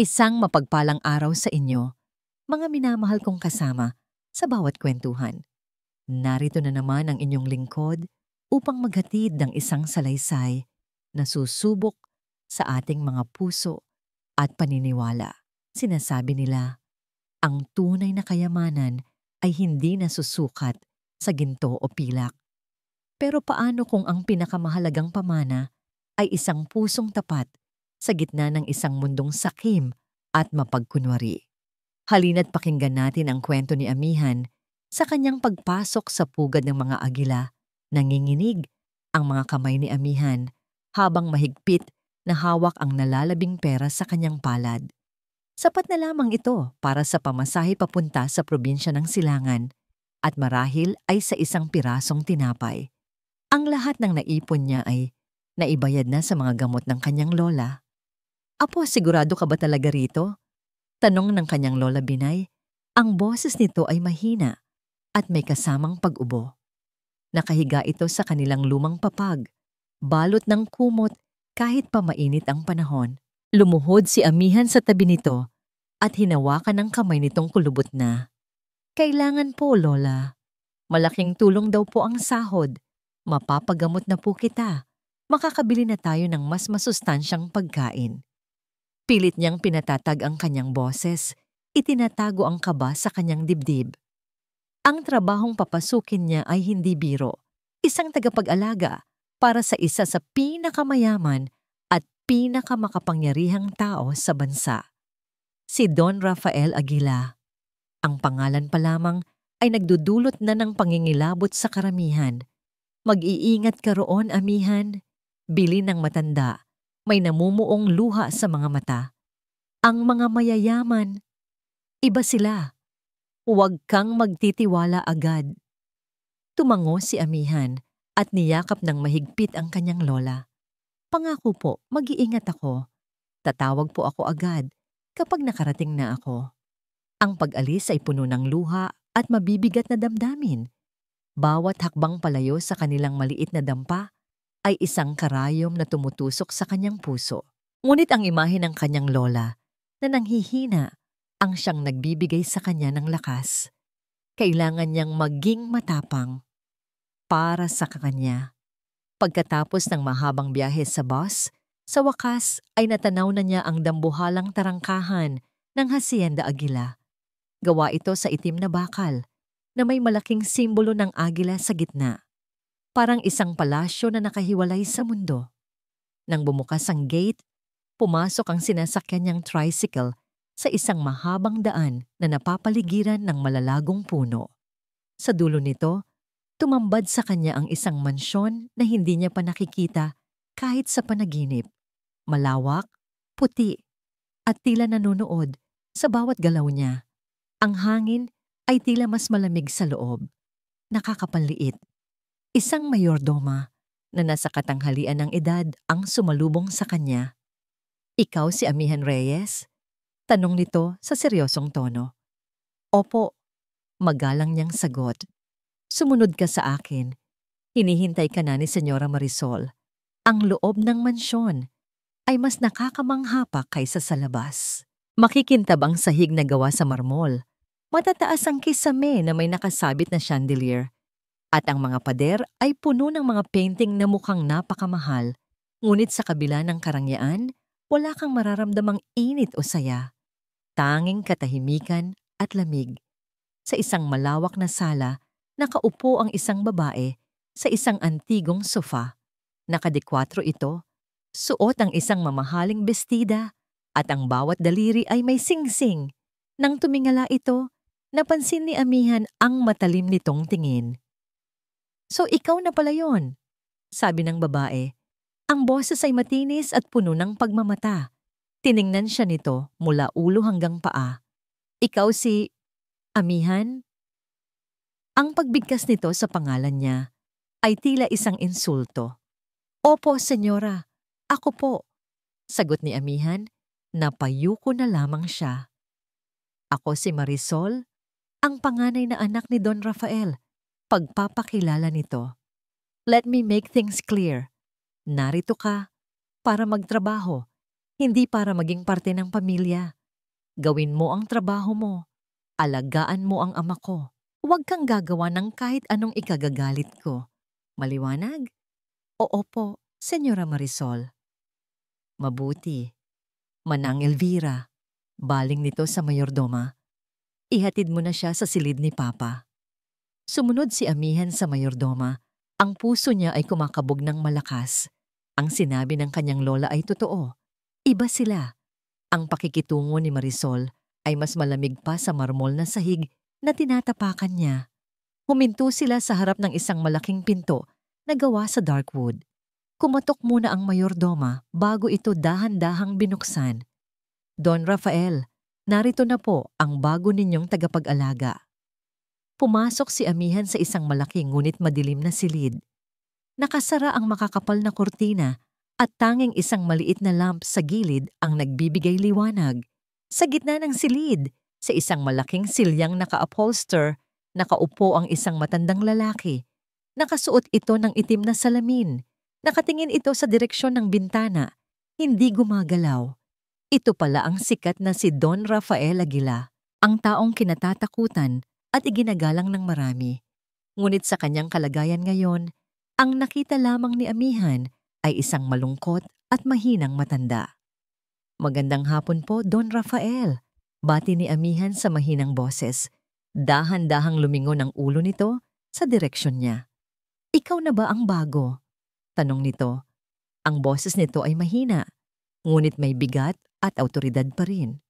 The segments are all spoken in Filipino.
Isang mapagpalang araw sa inyo, mga minamahal kong kasama sa bawat kwentuhan. Narito na naman ang inyong lingkod upang maghatid ng isang salaysay na susubok sa ating mga puso at paniniwala. Sinasabi nila, ang tunay na kayamanan ay hindi nasusukat sa ginto o pilak. Pero paano kung ang pinakamahalagang pamana ay isang pusong tapat sa gitna ng isang mundong sakim at mapagkunwari? Halina't pakinggan natin ang kwento ni Amihan sa kanyang pagpasok sa pugad ng mga agila. Nanginginig ang mga kamay ni Amihan habang mahigpit na hawak ang nalalabing pera sa kanyang palad. Sapat na lamang ito para sa pamasahe papunta sa probinsya ng Silangan at marahil ay sa isang pirasong tinapay. Ang lahat ng naipon niya ay naibayad na sa mga gamot ng kanyang lola. Apo, sigurado ka ba talaga rito? Tanong ng kanyang lola Binay. Ang boses nito ay mahina at may kasamang pag-ubo. Nakahiga ito sa kanilang lumang papag, balot ng kumot kahit pa mainit ang panahon. Lumuhod si Amihan sa tabi nito at hinawakan ng kamay nitong kulubot na. Kailangan po, lola. Malaking tulong daw po ang sahod. Mapapagamot na po kita. Makakabili na tayo ng mas masustansyang pagkain. Pilit niyang pinatatag ang kanyang boses, itinatago ang kaba sa kanyang dibdib. Ang trabahong papasukin niya ay hindi biro, isang tagapag-alaga para sa isa sa pinakamayaman at pinakamakapangyarihang tao sa bansa. Si Don Rafael Aguila. Ang pangalan pa lamang ay nagdudulot na ng pangingilabot sa karamihan. Mag-iingat ka roon, Amihan. Bili ng matanda. May namumuong luha sa mga mata. Ang mga mayayaman, iba sila. Huwag kang magtitiwala agad. Tumango si Amihan at niyakap ng mahigpit ang kanyang lola. Pangako po, mag-iingat ako. Tatawag po ako agad kapag nakarating na ako. Ang pag-alis ay puno ng luha at mabibigat na damdamin. Bawat hakbang palayo sa kanilang maliit na dampa ay isang karayom na tumutusok sa kanyang puso. Ngunit ang imahe ng kanyang lola na nanghihina ang siyang nagbibigay sa kanya ng lakas. Kailangan niyang maging matapang para sa kanya. Pagkatapos ng mahabang biyahe sa bus, sa wakas ay natanaw na niya ang dambuhalang tarangkahan ng Hacienda Aguila. Gawa ito sa itim na bakal na may malaking simbolo ng agila sa gitna. Parang isang palasyo na nakahiwalay sa mundo. Nang bumukas ang gate, pumasok ang sinasakyan niyang tricycle sa isang mahabang daan na napapaligiran ng malalagong puno. Sa dulo nito, tumambad sa kanya ang isang mansyon na hindi niya pa nakikita kahit sa panaginip. Malawak, puti, at tila nanonood sa bawat galaw niya. Ang hangin ay tila mas malamig sa loob. Nakakapanliit. Isang mayordoma na nasa katanghalian ng edad ang sumalubong sa kanya. Ikaw si Amihan Reyes? Tanong nito sa seryosong tono. Opo, magalang niyang sagot. Sumunod ka sa akin. Hinihintay ka na ni Senyora Marisol. Ang loob ng mansyon ay mas nakakamangha pa kaysa sa labas. Makikintab ang sahig na gawa sa marmol. Matataas ang kisame na may nakasabit na chandelier. At ang mga pader ay puno ng mga painting na mukhang napakamahal. Ngunit sa kabila ng karangyaan, wala kang mararamdamang init o saya. Tanging katahimikan at lamig. Sa isang malawak na sala, nakaupo ang isang babae sa isang antigong sofa. Nakadekwatro ito, suot ang isang mamahaling bestida at ang bawat daliri ay may singsing. Nang tumingala ito, napansin ni Amihan ang matalim nitong tingin. So ikaw na pala yon, sabi ng babae. Ang boses ay matinis at puno ng pagmamata. Tiningnan siya nito mula ulo hanggang paa. Ikaw si Amihan? Ang pagbigkas nito sa pangalan niya ay tila isang insulto. Opo, senyora. Ako po. Sagot ni Amihan, napayuko na lamang siya. Ako si Marisol, ang panganay na anak ni Don Rafael. Pagpapakilala nito. Let me make things clear. Narito ka para magtrabaho, hindi para maging parte ng pamilya. Gawin mo ang trabaho mo. Alagaan mo ang ama ko. Huwag kang gagawa ng kahit anong ikagagalit ko. Maliwanag? Oo po, Senyora Marisol. Mabuti. Manang Elvira, baling nito sa mayordoma. Ihatid mo na siya sa silid ni Papa. Sumunod si amihan sa mayordoma. Ang puso niya ay kumakabog ng malakas. Ang sinabi ng kanyang lola ay totoo. Iba sila. Ang pakikitungo ni Marisol ay mas malamig pa sa marmol na sahig na tinatapakan niya. Huminto sila sa harap ng isang malaking pinto na gawa sa dark wood. Kumatok muna ang mayordoma bago ito dahan-dahang binuksan. Don Rafael, narito na po ang bago ninyong tagapag-alaga. Pumasok si amihan sa isang malaking ngunit madilim na silid. Nakasara ang makakapal na kurtina at tanging isang maliit na lamp sa gilid ang nagbibigay liwanag. Sa gitna ng silid, sa isang malaking silyang naka-upholster, nakaupo ang isang matandang lalaki. Nakasuot ito ng itim na salamin. Nakatingin ito sa direksyon ng bintana. Hindi gumagalaw. Ito pala ang sikat na si Don Rafael Aguila, ang taong kinatatakutan at iginagalang ng marami. Ngunit sa kanyang kalagayan ngayon, ang nakita lamang ni amihan ay isang malungkot at mahinang matanda. Magandang hapon po, Don Rafael. Bati ni amihan sa mahinang boses. Dahan-dahang lumingon ang ulo nito sa direksyon niya. Ikaw na ba ang bago? Tanong nito. Ang boses nito ay mahina, ngunit may bigat at awtoridad pa rin.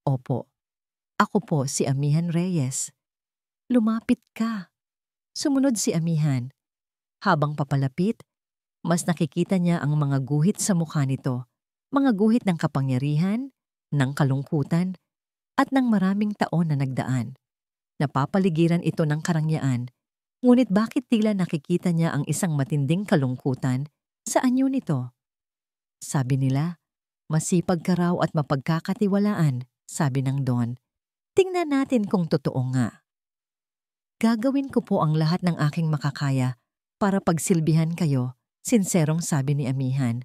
Opo, ako po si Amihan Reyes. Lumapit ka. Sumunod si amihan. Habang papalapit, mas nakikita niya ang mga guhit sa mukha nito. Mga guhit ng kapangyarihan, ng kalungkutan, at ng maraming taon na nagdaan. Napapaligiran ito ng karangyaan. Ngunit bakit tila nakikita niya ang isang matinding kalungkutan sa anyo nito? Sabi nila, masipag ka raw at mapagkakatiwalaan, sabi ng Don. Tingnan natin kung totoo nga. Gagawin ko po ang lahat ng aking makakaya para pagsilbihan kayo, sinserong sabi ni amihan.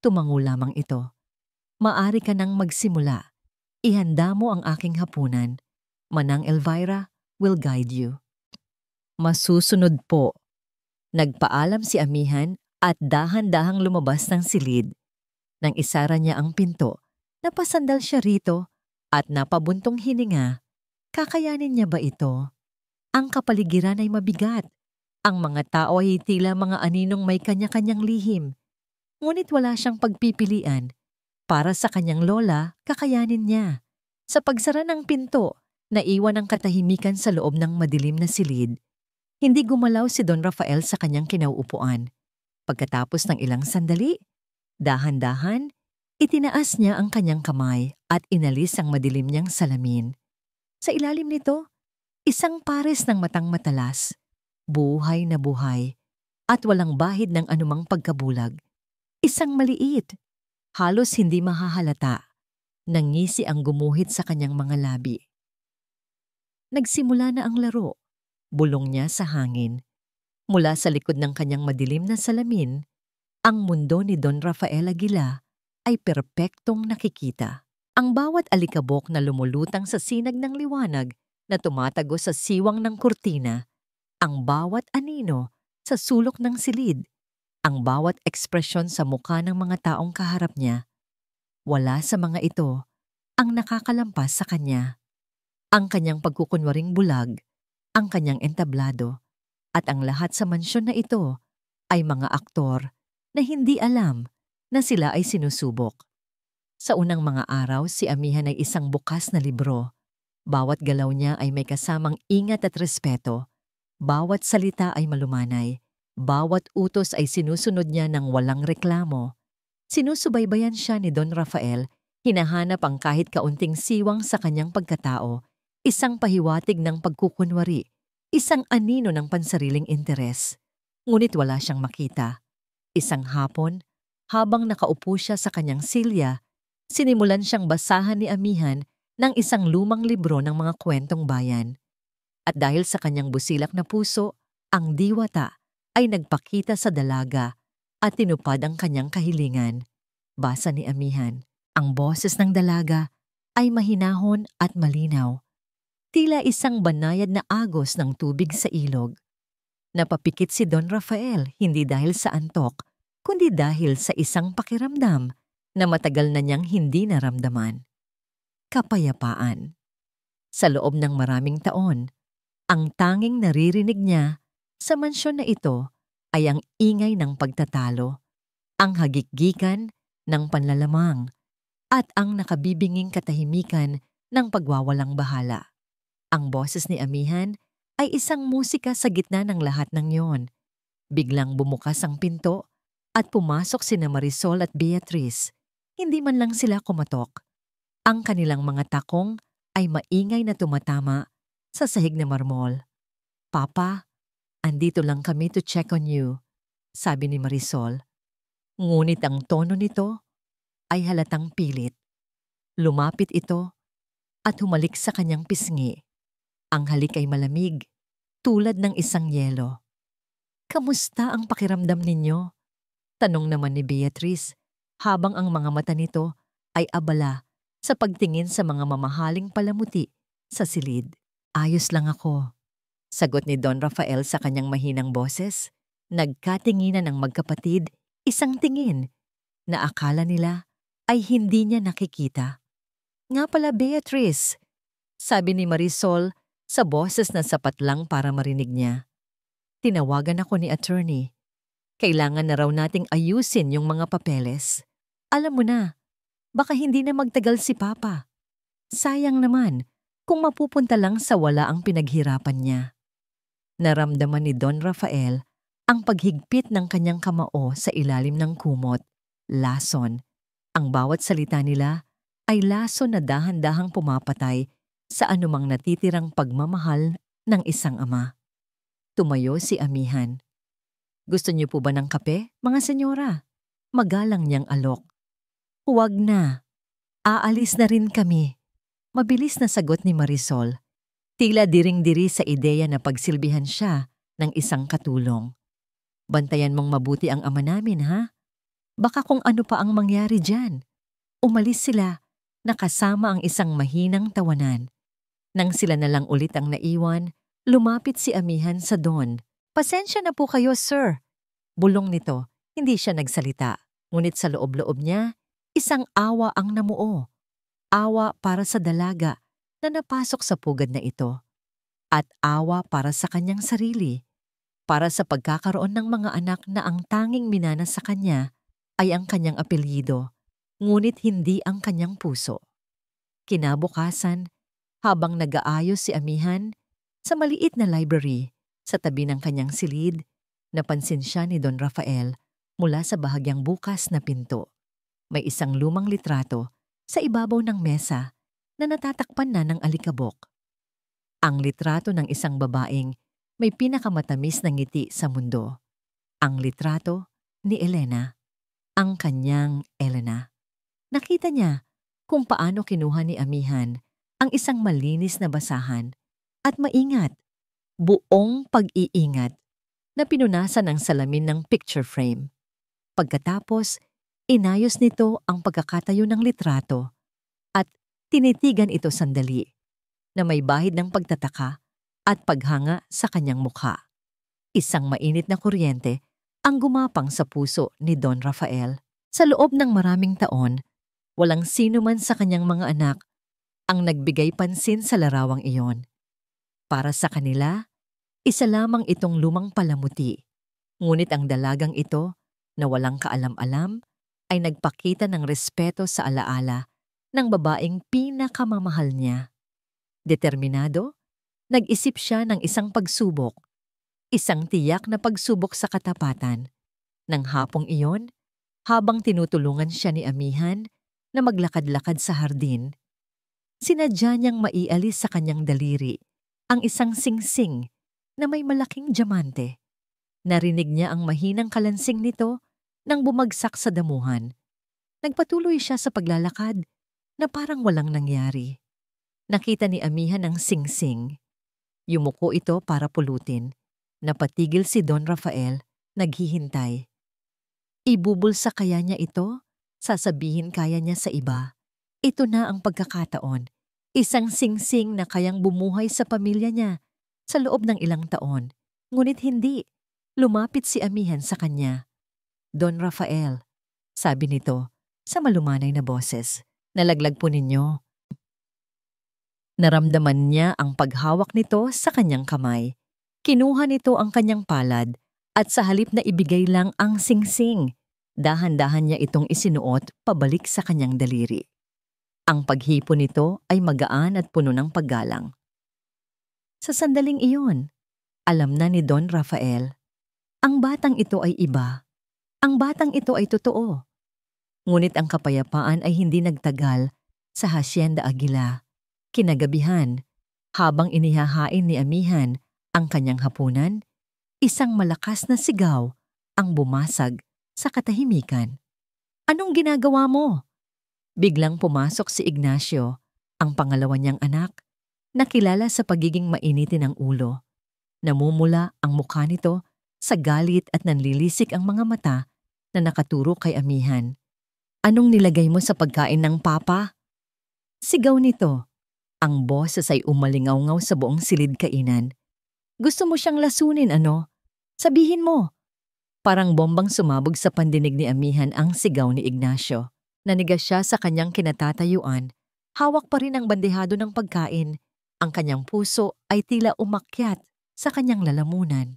Tumango lamang ito. Maari ka nang magsimula. Ihanda mo ang aking hapunan. Manang Elvira will guide you. Masusunod po. Nagpaalam si amihan at dahan-dahang lumabas ng silid. Nang isara niya ang pinto, napasandal siya rito at napabuntong hininga. Kakayanin niya ba ito? Ang kapaligiran ay mabigat. Ang mga tao ay tila mga aninong may kanya-kanyang lihim. Ngunit wala siyang pagpipilian. Para sa kanyang lola, kakayanin niya. Sa pagsara ng pinto, naiwan ang katahimikan sa loob ng madilim na silid. Hindi gumalaw si Don Rafael sa kanyang kinauupuan. Pagkatapos ng ilang sandali, dahan-dahan, itinaas niya ang kanyang kamay at inalis ang madilim niyang salamin. Sa ilalim nito, isang pares ng matang matalas, buhay na buhay, at walang bahid ng anumang pagkabulag. Isang maliit, halos hindi mahahalata, nangisi ang gumuhit sa kanyang mga labi. Nagsimula na ang laro. Bulong niya sa hangin. Mula sa likod ng kanyang madilim na salamin, ang mundo ni Don Rafael Aguila ay perpektong nakikita. Ang bawat alikabok na lumulutang sa sinag ng liwanag na tumatago sa siwang ng kurtina, ang bawat anino sa sulok ng silid, ang bawat ekspresyon sa mukha ng mga taong kaharap niya. Wala sa mga ito ang nakakalampas sa kanya. Ang kanyang pagkukunwaring bulag, ang kanyang entablado, at ang lahat sa mansyon na ito ay mga aktor na hindi alam na sila ay sinusubok. Sa unang mga araw, si amihan ay isang bukas na libro. Bawat galaw niya ay may kasamang ingat at respeto. Bawat salita ay malumanay. Bawat utos ay sinusunod niya ng walang reklamo. Sinusubaybayan siya ni Don Rafael, hinahanap ang kahit kaunting siwang sa kanyang pagkatao, isang pahiwatig ng pagkukunwari, isang anino ng pansariling interes. Ngunit wala siyang makita. Isang hapon, habang nakaupo siya sa kanyang silya, sinimulan siyang basahan ni amihan ng isang lumang libro ng mga kwentong bayan. At dahil sa kanyang busilak na puso, ang diwata ay nagpakita sa dalaga at tinupad ang kanyang kahilingan. Basa ni amihan. Ang boses ng dalaga ay mahinahon at malinaw. Tila isang banayad na agos ng tubig sa ilog. Napapikit si Don Rafael hindi dahil sa antok, kundi dahil sa isang pakiramdam na matagal na niyang hindi naramdaman. Kapayapaan. Sa loob ng maraming taon, ang tanging naririnig niya sa mansyon na ito ay ang ingay ng pagtatalo, ang hagikgikan ng panlalamang, at ang nakabibinging katahimikan ng pagwawalang bahala. Ang boses ni Amihan ay isang musika sa gitna ng lahat ng yon. Biglang bumukas ang pinto at pumasok sina Marisol at Beatrice. Hindi man lang sila kumatok. Ang kanilang mga takong ay maingay na tumatama sa sahig na marmol. "Papa, andito lang kami to check on you," sabi ni Marisol. Ngunit ang tono nito ay halatang pilit. Lumapit ito at humalik sa kanyang pisngi. Ang halik ay malamig, tulad ng isang yelo. "Kamusta ang pakiramdam ninyo?" tanong naman ni Beatrice habang ang mga mata nito ay abala sa pagtingin sa mga mamahaling palamuti sa silid. "Ayos lang ako," sagot ni Don Rafael sa kanyang mahinang boses. Nagkatinginan ng magkapatid, isang tingin na akala nila ay hindi niya nakikita. "Nga pala, Beatrice," sabi ni Marisol sa boses na sapat lang para marinig niya. "Tinawagan ako ni attorney. Kailangan na raw nating ayusin yung mga papeles. Alam mo na, baka hindi na magtagal si Papa. Sayang naman kung mapupunta lang sa wala ang pinaghirapan niya." Naramdaman ni Don Rafael ang paghigpit ng kanyang kamao sa ilalim ng kumot. Lason. Ang bawat salita nila ay lason na dahan-dahang pumapatay sa anumang natitirang pagmamahal ng isang ama. Tumayo si Amihan. "Gusto niyo po ba ng kape, mga senyora?" Magalang niyang alok. "Huwag na. Aalis na rin kami," mabilis na sagot ni Marisol. Tila diring-diri sa ideya na pagsilbihan siya ng isang katulong. "Bantayan mong mabuti ang ama namin, ha? Baka kung ano pa ang mangyari dyan." Umalis sila, nakasama ang isang mahinang tawanan. Nang sila na lang ulit ang naiwan, lumapit si Amihan sa Don. "Pasensya na po kayo, sir." Bulong nito, hindi siya nagsalita. Ngunit sa loob-loob niya, isang awa ang namuo. Awa para sa dalaga na napasok sa pugad na ito. At awa para sa kanyang sarili. Para sa pagkakaroon ng mga anak na ang tanging minana sa kanya ay ang kanyang apelyido, ngunit hindi ang kanyang puso. Kinabukasan, habang nag-aayos si Amihan sa maliit na library sa tabi ng kanyang silid, napansin siya ni Don Rafael mula sa bahagyang bukas na pinto. May isang lumang litrato sa ibabaw ng mesa na natatakpan na ng alikabok. Ang litrato ng isang babaeng may pinakamatamis na ngiti sa mundo. Ang litrato ni Elena, ang kanyang Elena. Nakita niya kung paano kinuha ni Amihan ang isang malinis na basahan at maingat, buong pag-iingat na pinunasan ng salamin ng picture frame. Pagkatapos, inayos nito ang pagkakatayo ng litrato at tinitigan ito sandali na may bahid ng pagtataka at paghanga sa kanyang mukha. Isang mainit na kuryente ang gumapang sa puso ni Don Rafael. Sa loob ng maraming taon, walang sino man sa kanyang mga anak ang nagbigay pansin sa larawang iyon. Para sa kanila, isa lamang itong lumang palamuti. Ngunit ang dalagang ito, na walang kaalam-alam, ay nagpakita ng respeto sa alaala ng babaeng pinakamamahal niya. Determinado, nag-isip siya ng isang pagsubok, isang tiyak na pagsubok sa katapatan. Nang hapong iyon, habang tinutulungan siya ni Amihan na maglakad-lakad sa hardin, sinadya niyang maialis sa kanyang daliri ang isang singsing na may malaking diamante. Narinig niya ang mahinang kalansing nito nang bumagsak sa damuhan. Nagpatuloy siya sa paglalakad na parang walang nangyari. Nakita ni Amihan ang singsing. Yumuko ito para pulutin. Napatigil si Don Rafael, naghihintay. Ibubulsa kaya niya ito Sasabihin kaya niya sa iba. Ito na ang pagkakataon. Isang singsing na kayang bumuhay sa pamilya niya sa loob ng ilang taon. Ngunit hindi. Lumapit si amihan sa kanya. Don Rafael, sabi nito sa malumanay na boses. Nalaglag po ninyo. Naramdaman niya ang paghawak nito sa kanyang kamay. Kinuha nito ang kanyang palad at sa halip na ibigay lang ang singsing, dahan-dahan niya itong isinuot pabalik sa kanyang daliri. Ang paghipo nito ay magaan at puno ng paggalang. Sa sandaling iyon, alam na ni Don Rafael, ang batang ito ay iba. Ang batang ito ay totoo. Ngunit ang kapayapaan ay hindi nagtagal sa Hacienda Aguila. Kinagabihan, habang inihahain ni amihan ang kanyang hapunan, isang malakas na sigaw ang bumasag sa katahimikan. Anong ginagawa mo? Biglang pumasok si Ignacio, ang pangalawa niyang anak, na kilala sa pagiging mainitin ng ulo. Namumula ang mukha nito sa galit at nanlilisik ang mga mata na nakaturo kay amihan. Anong nilagay mo sa pagkain ng papa? Sigaw nito. Ang boses ay umalingaw-ngaw sa buong silid kainan. Gusto mo siyang lasunin, ano? Sabihin mo. Parang bombang sumabog sa pandinig ni amihan ang sigaw ni Ignacio. Nanigas siya sa kanyang kinatatayuan. Hawak pa rin ang bandehado ng pagkain. Ang kanyang puso ay tila umakyat sa kanyang lalamunan.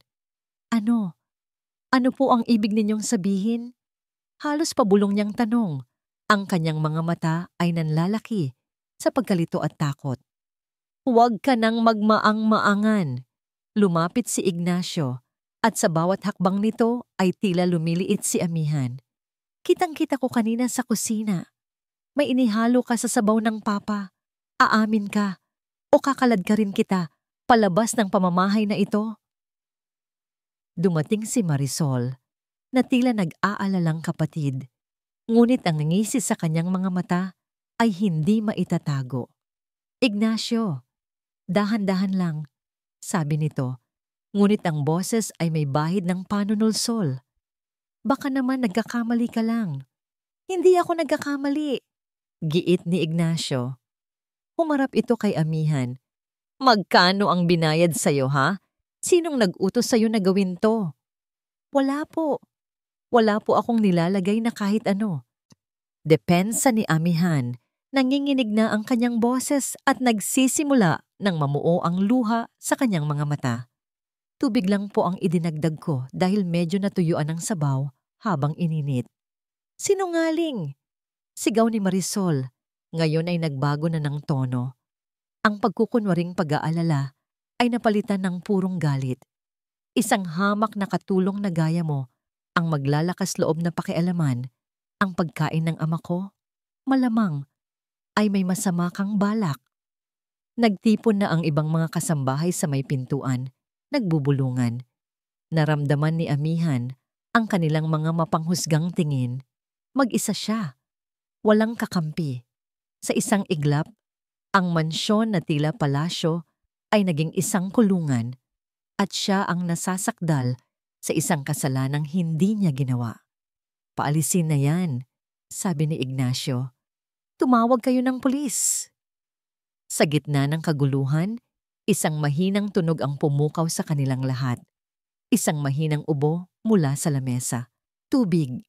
Ano? Ano po ang ibig ninyong sabihin? Halos pabulong niyang tanong. Ang kanyang mga mata ay nanlalaki sa pagkalito at takot. Huwag ka nang magmaang-maangan. Lumapit si Ignacio at sa bawat hakbang nito ay tila lumiliit si amihan. Kitang-kita ko kanina sa kusina. May inihalo ka sa sabaw ng papa. Aamin ka o kakalad ka rin kita palabas ng pamamahay na ito. Dumating si Marisol na tila nag-aalalang kapatid. Ngunit ang ngisi sa kanyang mga mata ay hindi maitatago. Ignacio, dahan-dahan lang, sabi nito. Ngunit ang boses ay may bahid ng panunulsol. Baka naman nagkakamali ka lang. Hindi ako nagkakamali, giit ni Ignacio. Humarap ito kay amihan. Magkano ang binayad sa'yo, ha? Sinong nag-utos sa'yo na gawin to? Wala po. Wala po akong nilalagay na kahit ano. Depensa ni amihan. Nanginginig na ang kanyang boses at nagsisimula ng mamuo ang luha sa kanyang mga mata. Tubig lang po ang idinagdag ko dahil medyo natuyuan ang sabaw habang ininit. Sinungaling! Sigaw ni Marisol. Ngayon ay nagbago na ng tono. Ang pagkukunwaring pag-aalala ay napalitan ng purong galit. Isang hamak na katulong na gaya mo ang maglalakas loob na pakialaman ang pagkain ng ama ko. Malamang ay may masama kang balak. Nagtipon na ang ibang mga kasambahay sa may pintuan, nagbubulungan. Naramdaman ni amihan ang kanilang mga mapanghusgang tingin. Mag-isa siya, walang kakampi. Sa isang iglap, ang mansyon na tila palasyo ay naging isang kulungan at siya ang nasasakdal sa isang kasalanang hindi niya ginawa. Paalisin na yan, sabi ni Ignacio. Tumawag kayo ng pulis. Sa gitna ng kaguluhan, isang mahinang tunog ang pumukaw sa kanilang lahat. Isang mahinang ubo mula sa lamesa. Tubig.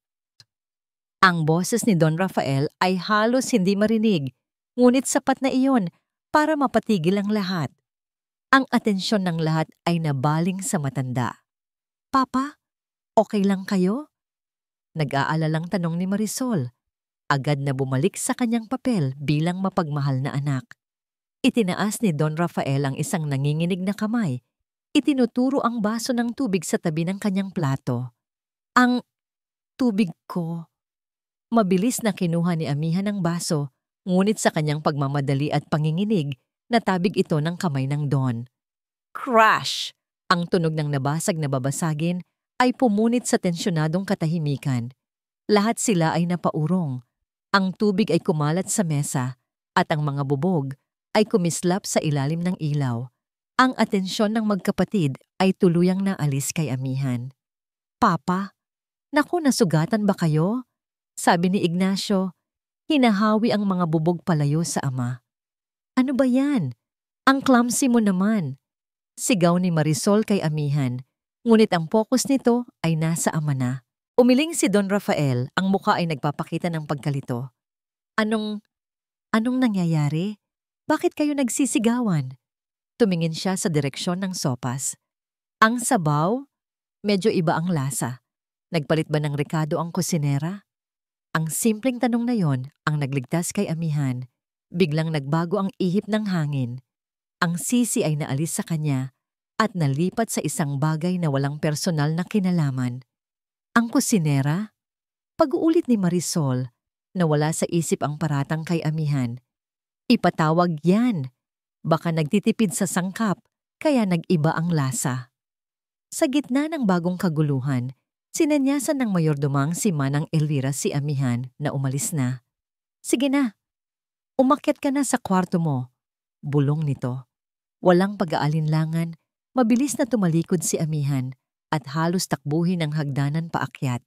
Ang boses ni Don Rafael ay halos hindi marinig, ngunit sapat na iyon para mapatigil ang lahat. Ang atensyon ng lahat ay nabaling sa matanda. Papa, okay lang kayo? Nag-aalalang tanong ni Marisol. Agad na bumalik sa kanyang papel bilang mapagmahal na anak. Itinaas ni Don Rafael ang isang nanginginig na kamay. Itinuturo ang baso ng tubig sa tabi ng kanyang plato. Ang tubig ko. Mabilis na kinuha ni amihan ang baso, ngunit sa kanyang pagmamadali at panginginig, natabig ito ng kamay ng Don. Crash! Ang tunog ng nabasag na babasagin ay pumunit sa tensyonadong katahimikan. Lahat sila ay napaurong. Ang tubig ay kumalat sa mesa at ang mga bubog ay kumislap sa ilalim ng ilaw. Ang atensyon ng magkapatid ay tuluyang naalis kay amihan. Papa, naku, nasugatan ba kayo? Sabi ni Ignacio, hinahawi ang mga bubog palayo sa ama. Ano ba yan? Ang clumsy mo naman. Sigaw ni Marisol kay amihan, ngunit ang focus nito ay nasa ama na. Umiling si Don Rafael, ang muka ay nagpapakita ng pagkalito. Anong nangyayari? Bakit kayo nagsisigawan? Tumingin siya sa direksyon ng sopas. Ang sabaw? Medyo iba ang lasa. Nagpalit ba ng rekado ang kusinera? Ang simpleng tanong na yon ang nagligtas kay amihan. Biglang nagbago ang ihip ng hangin. Ang sisi ay naalis sa kanya at nalipat sa isang bagay na walang personal na kinalaman. Ang kusinera? Pag-uulit ni Marisol, nawala sa isip ang paratang kay amihan. Ipatawag yan. Baka nagtitipid sa sangkap, kaya nag-iba ang lasa. Sa gitna ng bagong kaguluhan, sinanyasan ng mayordomang si Manang Elvira si amihan na umalis na. Sige na, umakyat ka na sa kwarto mo. Bulong nito. Walang pag-aalinlangan, mabilis na tumalikod si amihan at halos takbuhin ang hagdanan paakyat.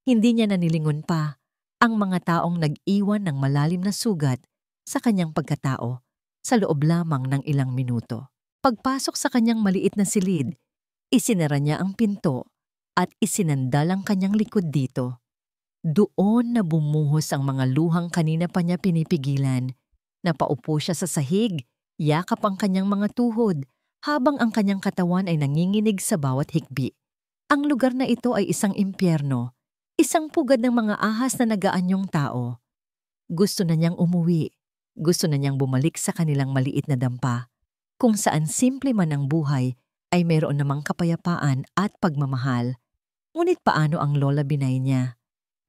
Hindi niya nanilingon pa ang mga taong nag-iwan ng malalim na sugat sa kanyang pagkatao sa loob lamang ng ilang minuto. Pagpasok sa kanyang maliit na silid, isinara niya ang pinto at isinandal ang kanyang likod dito. Doon na bumuhos ang mga luhang kanina pa niya pinipigilan. Napaupo siya sa sahig, yakap ang kanyang mga tuhod, habang ang kanyang katawan ay nanginginig sa bawat hikbi. Ang lugar na ito ay isang impyerno, isang pugad ng mga ahas na nagaanyong tao. Gusto na niyang umuwi, gusto na niyang bumalik sa kanilang maliit na dampa, kung saan simple man ang buhay ay mayroon namang kapayapaan at pagmamahal. Ngunit paano ang Lola Binay niya?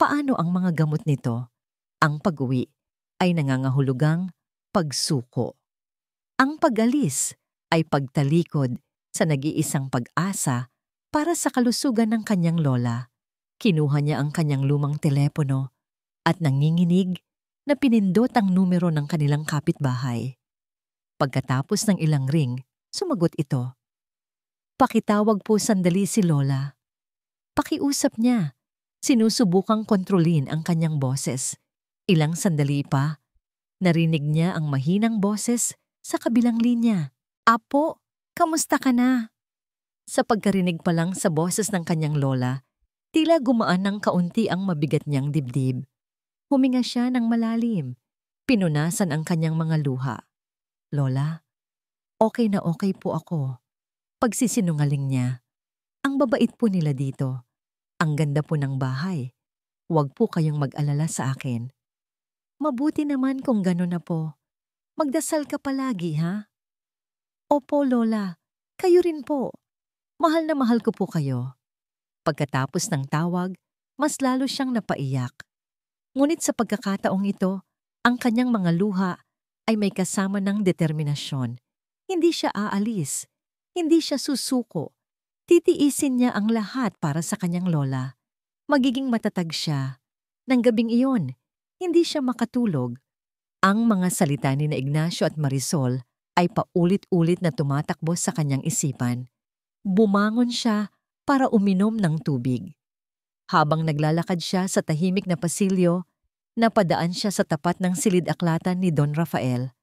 Paano ang mga gamot nito? Ang pag-uwi ay nangangahulugang pagsuko. Ang pag-alis ay pagtalikod sa nag-iisang pag-asa para sa kalusugan ng kanyang lola. Kinuha niya ang kanyang lumang telepono at nanginginig na pinindot ang numero ng kanilang kapitbahay. Pagkatapos ng ilang ring, sumagot ito. Pakitawag po sandali si Lola. Pakiusap niya. Sinusubukang kontrolin ang kanyang boses. Ilang sandali pa, narinig niya ang mahinang boses sa kabilang linya. Apo, kamusta ka na? Sa pagkarinig pa lang sa boses ng kanyang lola, tila gumaan ng kaunti ang mabigat niyang dibdib. Huminga siya ng malalim. Pinunasan ang kanyang mga luha. Lola, okay na okay po ako. Pagsisinungaling niya. Ang babait po nila dito. Ang ganda po ng bahay. Huwag po kayong mag-alala sa akin. Mabuti naman kung gano'n na po. Magdasal ka palagi, ha? Opo, Lola. Kayo rin po. Mahal na mahal ko po kayo. Pagkatapos ng tawag, mas lalo siyang napaiyak. Ngunit sa pagkakataong ito, ang kanyang mga luha ay may kasama ng determinasyon. Hindi siya aalis. Hindi siya susuko. Titiisin niya ang lahat para sa kanyang lola. Magiging matatag siya. Nang gabing iyon, hindi siya makatulog. Ang mga salita ni Ignacio at Marisol ay paulit-ulit na tumatakbo sa kanyang isipan. Bumangon siya para uminom ng tubig. Habang naglalakad siya sa tahimik na pasilyo, napadaan siya sa tapat ng silid-aklatan ni Don Rafael.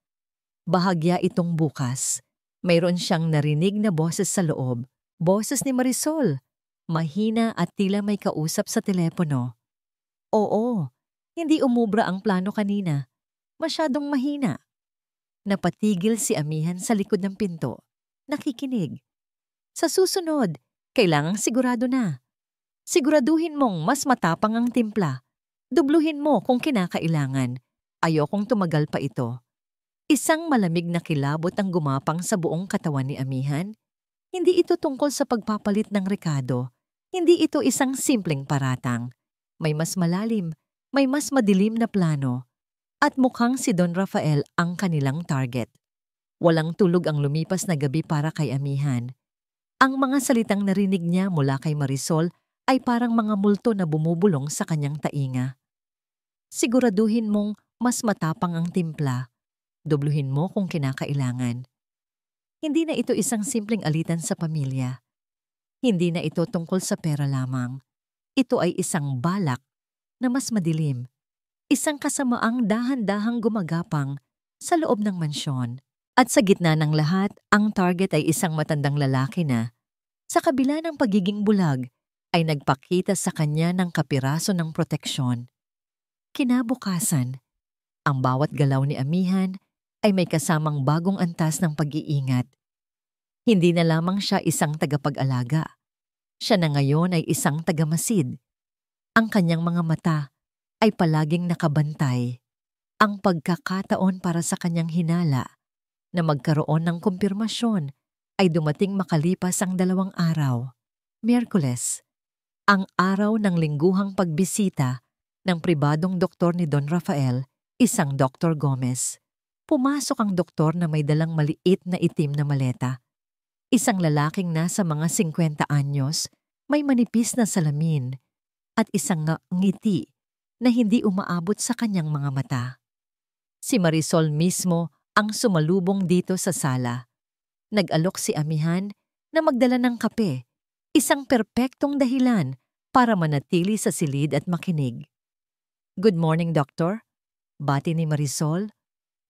Bahagya itong bukas. Mayroon siyang narinig na boses sa loob. Boses ni Marisol. Mahina at tila may kausap sa telepono. Oo, hindi umubra ang plano kanina. Masyadong mahina. Napatigil si amihan sa likod ng pinto. Nakikinig. Sa susunod, kailangang sigurado na. Siguraduhin mong mas matapang ang timpla. Dubluhin mo kung kinakailangan. Ayokong tumagal pa ito. Isang malamig na kilabot ang gumapang sa buong katawan ni amihan. Hindi ito tungkol sa pagpapalit ng rekado. Hindi ito isang simpleng paratang. May mas malalim, may mas madilim na plano. At mukhang si Don Rafael ang kanilang target. Walang tulog ang lumipas na gabi para kay amihan. Ang mga salitang narinig niya mula kay Marisol ay parang mga multo na bumubulong sa kanyang tainga. Siguraduhin mong mas matapang ang timpla. Dubluhin mo kung kinakailangan. Hindi na ito isang simpleng alitan sa pamilya. Hindi na ito tungkol sa pera lamang. Ito ay isang balak na mas madilim. Isang kasamaang dahan-dahang gumagapang sa loob ng mansyon. At sa gitna ng lahat, ang target ay isang matandang lalaki na, sa kabila ng pagiging bulag, ay nagpakita sa kanya ng kapiraso ng proteksyon. Kinabukasan, ang bawat galaw ni Amihan ay may kasamang bagong antas ng pag-iingat. Hindi na lamang siya isang tagapag-alaga. Siya na ngayon ay isang tagamasid. Ang kanyang mga mata ay palaging nakabantay. Ang pagkakataon para sa kanyang hinala na magkaroon ng kumpirmasyon ay dumating makalipas ang 2 araw. Miyerkules, ang araw ng lingguhang pagbisita ng pribadong doktor ni Don Rafael, isang Dr. Gomez. Pumasok ang doktor na may dalang maliit na itim na maleta. Isang lalaking nasa mga 50 anyos, may manipis na salamin at isang ngiti na hindi umaabot sa kanyang mga mata. Si Marisol mismo ang sumalubong dito sa sala. Nag-alok si Amihan na magdala ng kape, isang perpektong dahilan para manatili sa silid at makinig. "Good morning, Doctor," bati ni Marisol.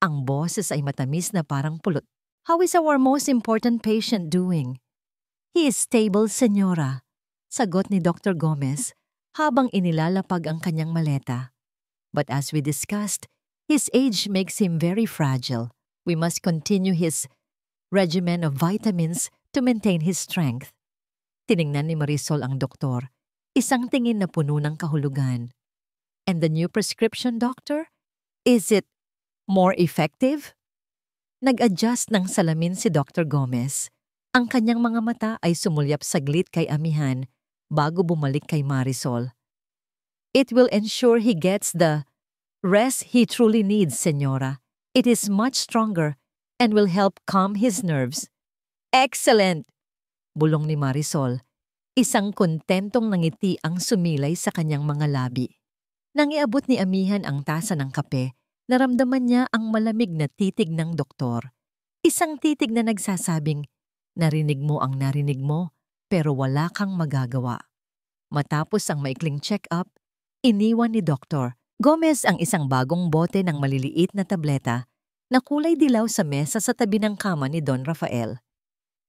Ang boses ay matamis na parang pulot. "How is our most important patient doing?" "He is stable, Senyora," sagot ni Dr. Gomez habang inilalapag ang kanyang maleta. "But as we discussed, his age makes him very fragile. We must continue his regimen of vitamins to maintain his strength." Tiningnan ni Marisol ang doktor, isang tingin na puno ng kahulugan. "And the new prescription, doctor? Is it more effective?" Nag-adjust ng salamin si Dr. Gomez. Ang kanyang mga mata ay sumulyap saglit kay Amihan bago bumalik kay Marisol. "It will ensure he gets the rest he truly needs, Senyora. It is much stronger and will help calm his nerves." "Excellent!" bulong ni Marisol. Isang kontentong nangiti ang sumilay sa kanyang mga labi. Nang iabot ni Amihan ang tasa ng kape, naramdaman niya ang malamig na titig ng doktor. Isang titig na nagsasabing, "Narinig mo ang narinig mo, pero wala kang magagawa." Matapos ang maikling check-up, iniwan ni Dr. Gomez ang isang bagong bote ng maliliit na tableta na kulay dilaw sa mesa sa tabi ng kama ni Don Rafael.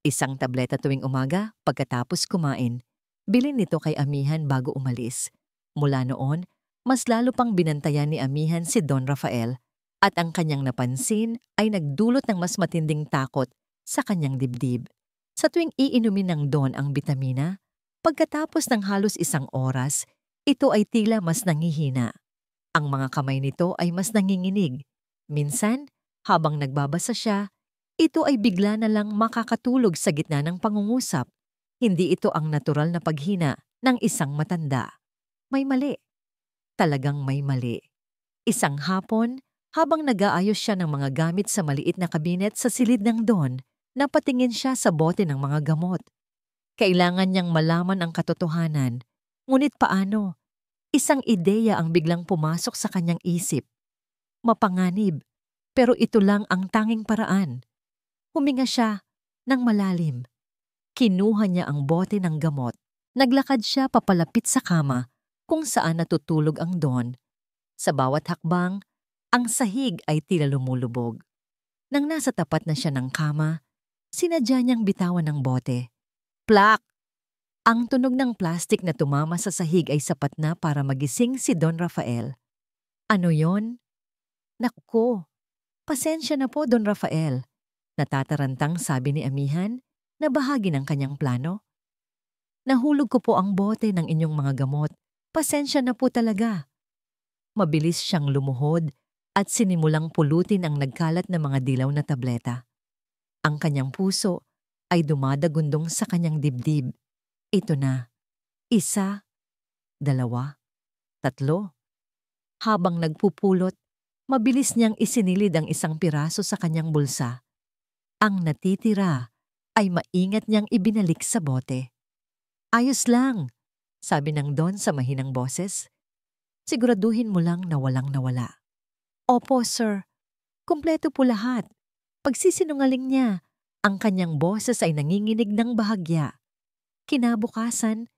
Isang tableta tuwing umaga pagkatapos kumain. Bilin nito kay Amihan bago umalis. Mula noon, mas lalo pang binantayan ni Amihan si Don Rafael at ang kanyang napansin ay nagdulot ng mas matinding takot sa kanyang dibdib. Sa tuwing iinumin ng Don ang bitamina, pagkatapos ng halos 1 oras, ito ay tila mas nangihina. Ang mga kamay nito ay mas nanginginig. Minsan, habang nagbabasa siya, ito ay bigla na lang makakatulog sa gitna ng pangungusap. Hindi ito ang natural na paghina ng isang matanda. May mali. Talagang may mali. Isang hapon, habang nag-aayos siya ng mga gamit sa maliit na kabinet sa silid ng Don, napatingin siya sa bote ng mga gamot. Kailangan niyang malaman ang katotohanan. Ngunit paano? Isang ideya ang biglang pumasok sa kanyang isip. Mapanganib, pero ito lang ang tanging paraan. Huminga siya ng malalim. Kinuha niya ang bote ng gamot. Naglakad siya papalapit sa kama kung saan natutulog ang Don. Sa bawat hakbang, ang sahig ay tila lumulubog. Nang nasa tapat na siya ng kama, sinadya niyang bitawan ng bote. Plak! Ang tunog ng plastik na tumama sa sahig ay sapat na para magising si Don Rafael. "Ano yon?" "Naku, pasensya na po, Don Rafael," natatarantang sabi ni Amihan na bahagi ng kanyang plano. "Nahulog ko po ang bote ng inyong mga gamot. Pasensya na po talaga." Mabilis siyang lumuhod at sinimulang pulutin ang nagkalat na mga dilaw na tableta. Ang kanyang puso ay dumadagundong sa kanyang dibdib. Ito na. 1, 2, 3. Habang nagpupulot, mabilis niyang isinilid ang isang piraso sa kanyang bulsa. Ang natitira ay maingat niyang ibinalik sa bote. "Ayos lang," sabi ng Don sa mahinang boses. "Siguraduhin mo lang na walang nawala." "Opo, sir. Kumpleto po lahat." Pagsisinungaling niya, ang kanyang boses ay nanginginig ng bahagya. Kinabukasan,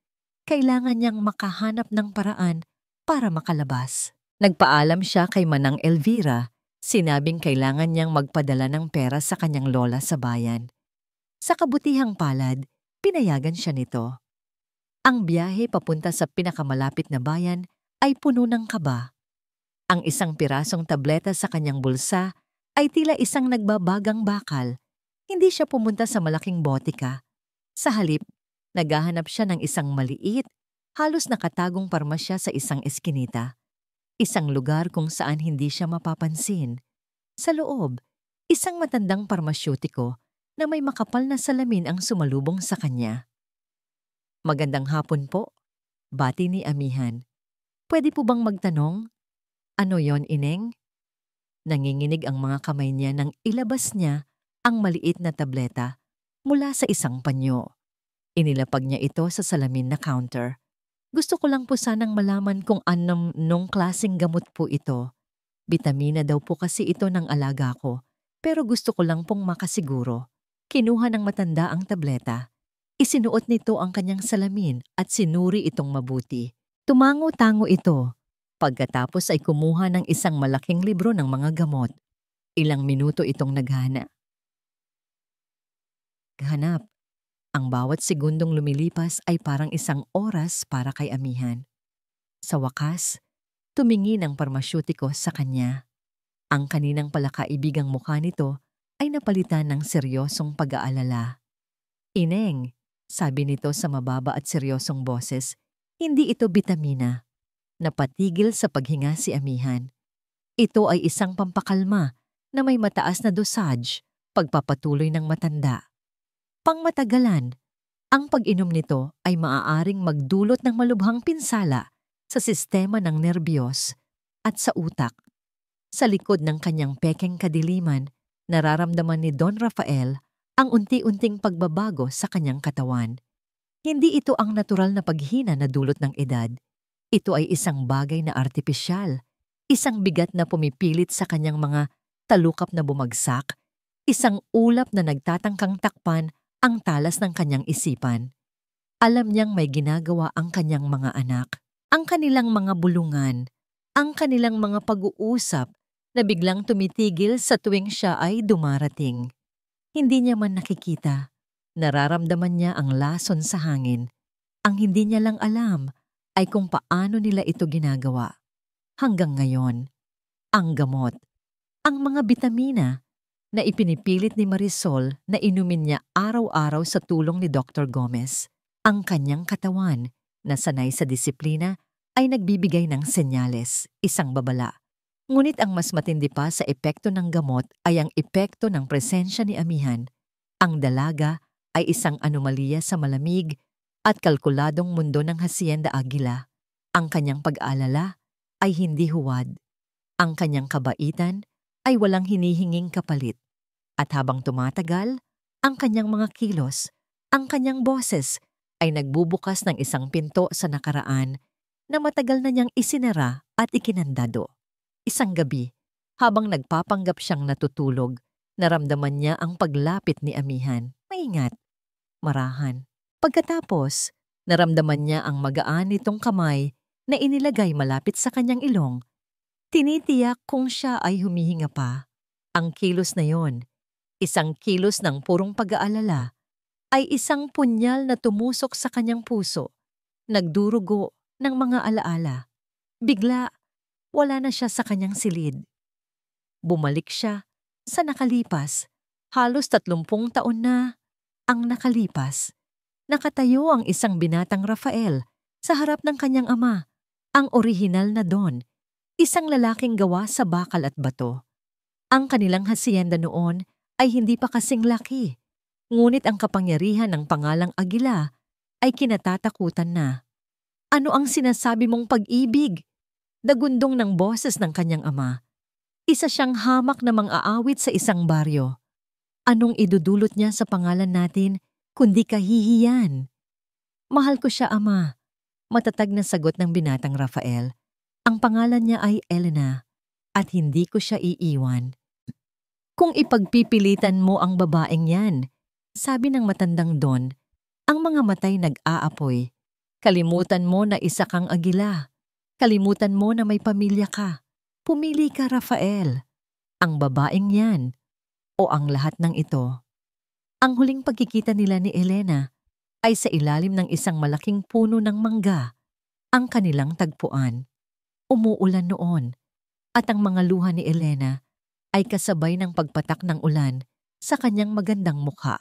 kailangan niyang makahanap ng paraan para makalabas. Nagpaalam siya kay Manang Elvira, sinabing kailangan niyang magpadala ng pera sa kanyang lola sa bayan. Sa kabutihang palad, pinayagan siya nito. Ang biyahe papunta sa pinakamalapit na bayan ay puno ng kaba. Ang isang pirasong tableta sa kanyang bulsa ay tila isang nagbabagang bakal. Hindi siya pumunta sa malaking botika. Sa halip, naghahanap siya ng isang maliit, halos nakatagong parmasya sa isang eskinita. Isang lugar kung saan hindi siya mapapansin. Sa loob, isang matandang parmasyutiko na may makapal na salamin ang sumalubong sa kanya. "Magandang hapon po," bati ni Amihan. "Pwede po bang magtanong? Ano yon, Ineng?" Nanginginig ang mga kamay niya nang ilabas niya ang maliit na tableta mula sa isang panyo. Inilapag niya ito sa salamin na counter. "Gusto ko lang po sanang malaman kung anong klaseng gamot po ito. Bitamina daw po kasi ito ng alaga ko, pero gusto ko lang pong makasiguro." Kinuha ng matanda ang tableta. Isinuot nito ang kanyang salamin at sinuri itong mabuti. Tumango-tango ito. Pagkatapos ay kumuha ng isang malaking libro ng mga gamot. Ilang minuto itong naghanap. Ang bawat segundong lumilipas ay parang isang oras para kay Amihan. Sa wakas, tumingin ang parmasyutiko sa kanya. Ang kaninang palakaibigang mukha nito ay napalitan ng seryosong pag-aalala. "Ineng," sabi nito sa mababa at seryosong boses, "hindi ito bitamina." Napatigil sa paghinga si Amihan. "Ito ay isang pampakalma na may mataas na dosage, pagpapatuloy ng matanda. Pangmatagalan, ang pag-inom nito ay maaaring magdulot ng malubhang pinsala sa sistema ng nerbiyos at sa utak." Sa likod ng kanyang pekeng kadiliman, nararamdaman ni Don Rafael ang unti-unting pagbabago sa kanyang katawan. Hindi ito ang natural na paghina na dulot ng edad. Ito ay isang bagay na artipisyal, isang bigat na pumipilit sa kanyang mga talukap na bumagsak, isang ulap na nagtatangkang takpan ang talas ng kanyang isipan. Alam niyang may ginagawa ang kanyang mga anak, ang kanilang mga bulungan, ang kanilang mga pag-uusap na biglang tumitigil sa tuwing siya ay dumarating. Hindi niya man nakikita, nararamdaman niya ang lason sa hangin. Ang hindi niya lang alam ay kung paano nila ito ginagawa. Hanggang ngayon, ang gamot, ang mga bitamina na ipinipilit ni Marisol na inumin niya araw-araw sa tulong ni Dr. Gomez. Ang kanyang katawan na sanay sa disiplina ay nagbibigay ng senyales, isang babala. Ngunit ang mas matindi pa sa epekto ng gamot ay ang epekto ng presensya ni Amihan. Ang dalaga ay isang anomalya sa malamig at kalkuladong mundo ng Hacienda Aguila. Ang kanyang pag-aalala ay hindi huwad. Ang kanyang kabaitan ay walang hinihinging kapalit. At habang tumatagal, ang kanyang mga kilos, ang kanyang boses ay nagbubukas ng isang pinto sa nakaraan na matagal na niyang isinara at ikinandado. Isang gabi, habang nagpapanggap siyang natutulog, naramdaman niya ang paglapit ni Amihan. Maingat, marahan. Pagkatapos, naramdaman niya ang magaan nitong kamay na inilagay malapit sa kanyang ilong. Tinitiyak kung siya ay humihinga pa. Ang kilos na yon, isang kilos ng purong pag-aalala, ay isang punyal na tumusok sa kanyang puso, nagdurugo ng mga alaala. Bigla, wala na siya sa kanyang silid. Bumalik siya sa nakalipas. Halos 30 taon na ang nakalipas. Nakatayo ang isang binatang Rafael sa harap ng kanyang ama, ang orihinal na Don, isang lalaking gawa sa bakal at bato. Ang kanilang hacienda noon ay hindi pa kasing laki, ngunit ang kapangyarihan ng pangalang Aguila ay kinatatakutan na. "Ano ang sinasabi mong pag-ibig?" Dagundong ng boses ng kanyang ama. Isa siyang hamak na mang-aawit sa isang baryo. Anong idudulot niya sa pangalan natin kundi kahihiyan? "Mahal ko siya, ama," matatag na sagot ng binatang Rafael. "Ang pangalan niya ay Elena at hindi ko siya iiwan." "Kung ipagpipilitan mo ang babaeng yan," sabi ng matandang Don, ang mga matay nag-aapoy. "Kalimutan mo na isa kang Aguila. Kalimutan mo na may pamilya ka. Pumili ka, Rafael. Ang babaeng yan o ang lahat ng ito. Ang huling pagkikita nila ni Elena ay sa ilalim ng isang malaking puno ng mangga, ang kanilang tagpuan. Umuulan noon at ang mga luha ni Elena ay kasabay ng pagpatak ng ulan sa kanyang magandang mukha.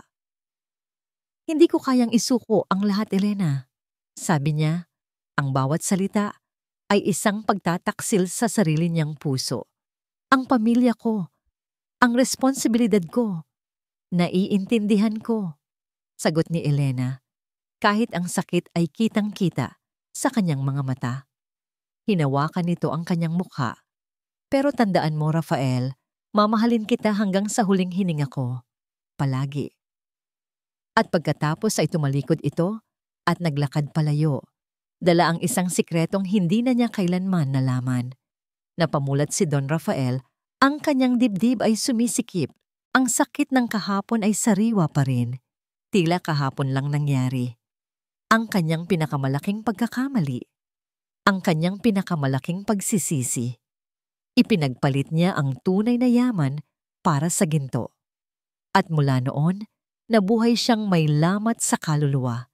Hindi ko kayang isuko ang lahat, Elena. Sabi niya, ang bawat salita ay isang pagtataksil sa sarili niyang puso. Ang pamilya ko, ang responsibilidad ko, naiintindihan ko. Sagot ni Elena, kahit ang sakit ay kitang-kita sa kanyang mga mata. Hinawakan nito ang kanyang mukha. Pero tandaan mo, Rafael, mamahalin kita hanggang sa huling hininga ko. Palagi. At pagkatapos ay tumalikod ito at naglakad palayo. Dala ang isang sikretong hindi na niya kailanman nalaman. Napamulat si Don Rafael, ang kanyang dibdib ay sumisikip. Ang sakit ng kahapon ay sariwa pa rin. Tila kahapon lang nangyari. Ang kanyang pinakamalaking pagkakamali. Ang kanyang pinakamalaking pagsisisi. Ipinagpalit niya ang tunay na yaman para sa ginto. At mula noon, nabuhay siyang may lamat sa kaluluwa.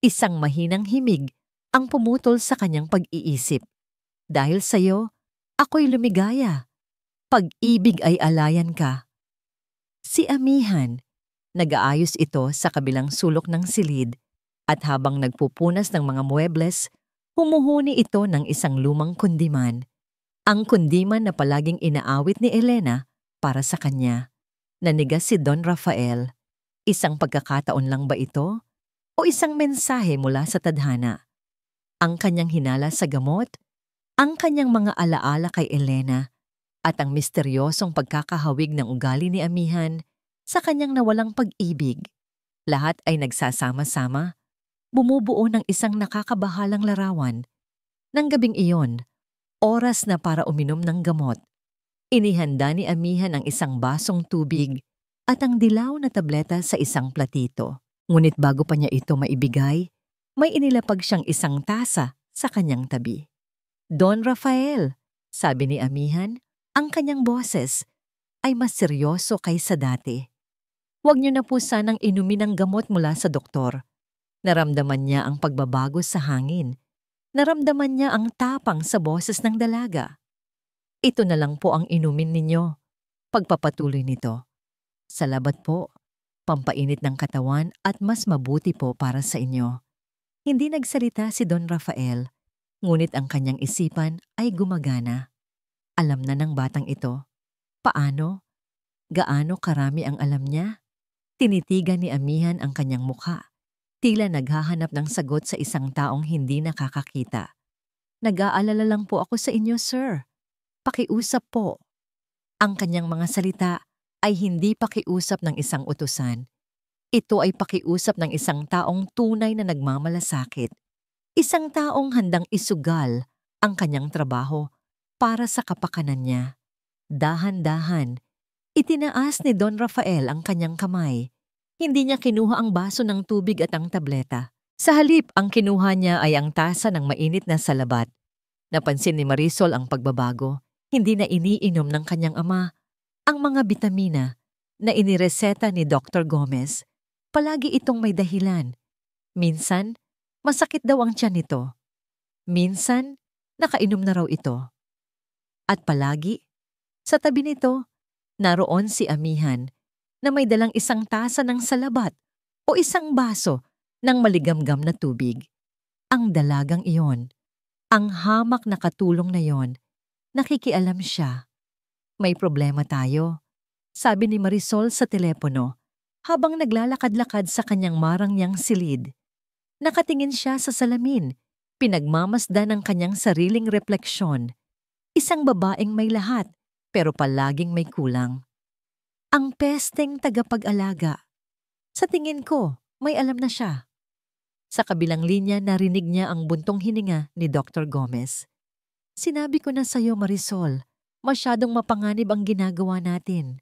Isang mahinang himig ang pumutol sa kanyang pag-iisip. Dahil sa'yo, ako'y lumigaya. Pag-ibig ay alayan ka. Si Amihan, nag-aayos ito sa kabilang sulok ng silid at habang nagpupunas ng mga muebles, humuhuni ito ng isang lumang kundiman. Ang kundiman na palaging inaawit ni Elena para sa kanya. Nanigas si Don Rafael. Isang pagkakataon lang ba ito? O isang mensahe mula sa tadhana? Ang kanyang hinala sa gamot, ang kanyang mga alaala kay Elena, at ang misteryosong pagkakahawig ng ugali ni Amihan sa kanyang nawalang pag-ibig. Lahat ay nagsasama-sama, bumubuo ng isang nakakabahalang larawan. Nang gabing iyon, oras na para uminom ng gamot. Inihanda ni Amihan ang isang basong tubig at ang dilaw na tableta sa isang platito. Ngunit bago pa niya ito maibigay, may inilapag siyang isang tasa sa kanyang tabi. Don Rafael, sabi ni Amihan, ang kanyang boses ay mas seryoso kaysa dati. Huwag niyo na po sanang inumin ang gamot mula sa doktor. Naramdaman niya ang pagbabago sa hangin. Naramdaman niya ang tapang sa boses ng dalaga. Ito na lang po ang inumin ninyo. Pagpapatuloy nito. Salamat po, pampainit ng katawan at mas mabuti po para sa inyo. Hindi nagsalita si Don Rafael, ngunit ang kanyang isipan ay gumagana. Alam na ng batang ito. Paano? Gaano karami ang alam niya? Tinitigan ni Amihan ang kanyang mukha. Tila naghahanap ng sagot sa isang taong hindi nakakakita. Nag-aalala lang po ako sa inyo, sir. Pakiusap po. Ang kanyang mga salita ay hindi pakiusap ng isang utusan. Ito ay pakiusap ng isang taong tunay na nagmamalasakit. Isang taong handang isugal ang kanyang trabaho para sa kapakanan niya. Dahan-dahan, itinaas ni Don Rafael ang kanyang kamay. Hindi niya kinuha ang baso ng tubig at ang tableta. Sa halip, ang kinuha niya ay ang tasa ng mainit na salabat. Napansin ni Marisol ang pagbabago. Hindi na iniinom ng kanyang ama ang mga bitamina na inireseta ni Dr. Gomez. Palagi itong may dahilan. Minsan, masakit daw ang tiyan nito. Minsan, nakainom na raw ito. At palagi, sa tabi nito, naroon si Amihan na may dalang isang tasa ng salabat o isang baso ng maligamgam na tubig. Ang dalagang iyon, ang hamak na katulong na iyon, nakikialam siya. May problema tayo, sabi ni Marisol sa telepono habang naglalakad-lakad sa kanyang marangyang silid. Nakatingin siya sa salamin, pinagmamasdan ng kanyang sariling refleksyon. Isang babaeng may lahat, pero palaging may kulang. Ang pesteng tagapag-alaga. Sa tingin ko, may alam na siya. Sa kabilang linya narinig niya ang buntong hininga ni Dr. Gomez. Sinabi ko na sa'yo, Marisol, masyadong mapanganib ang ginagawa natin.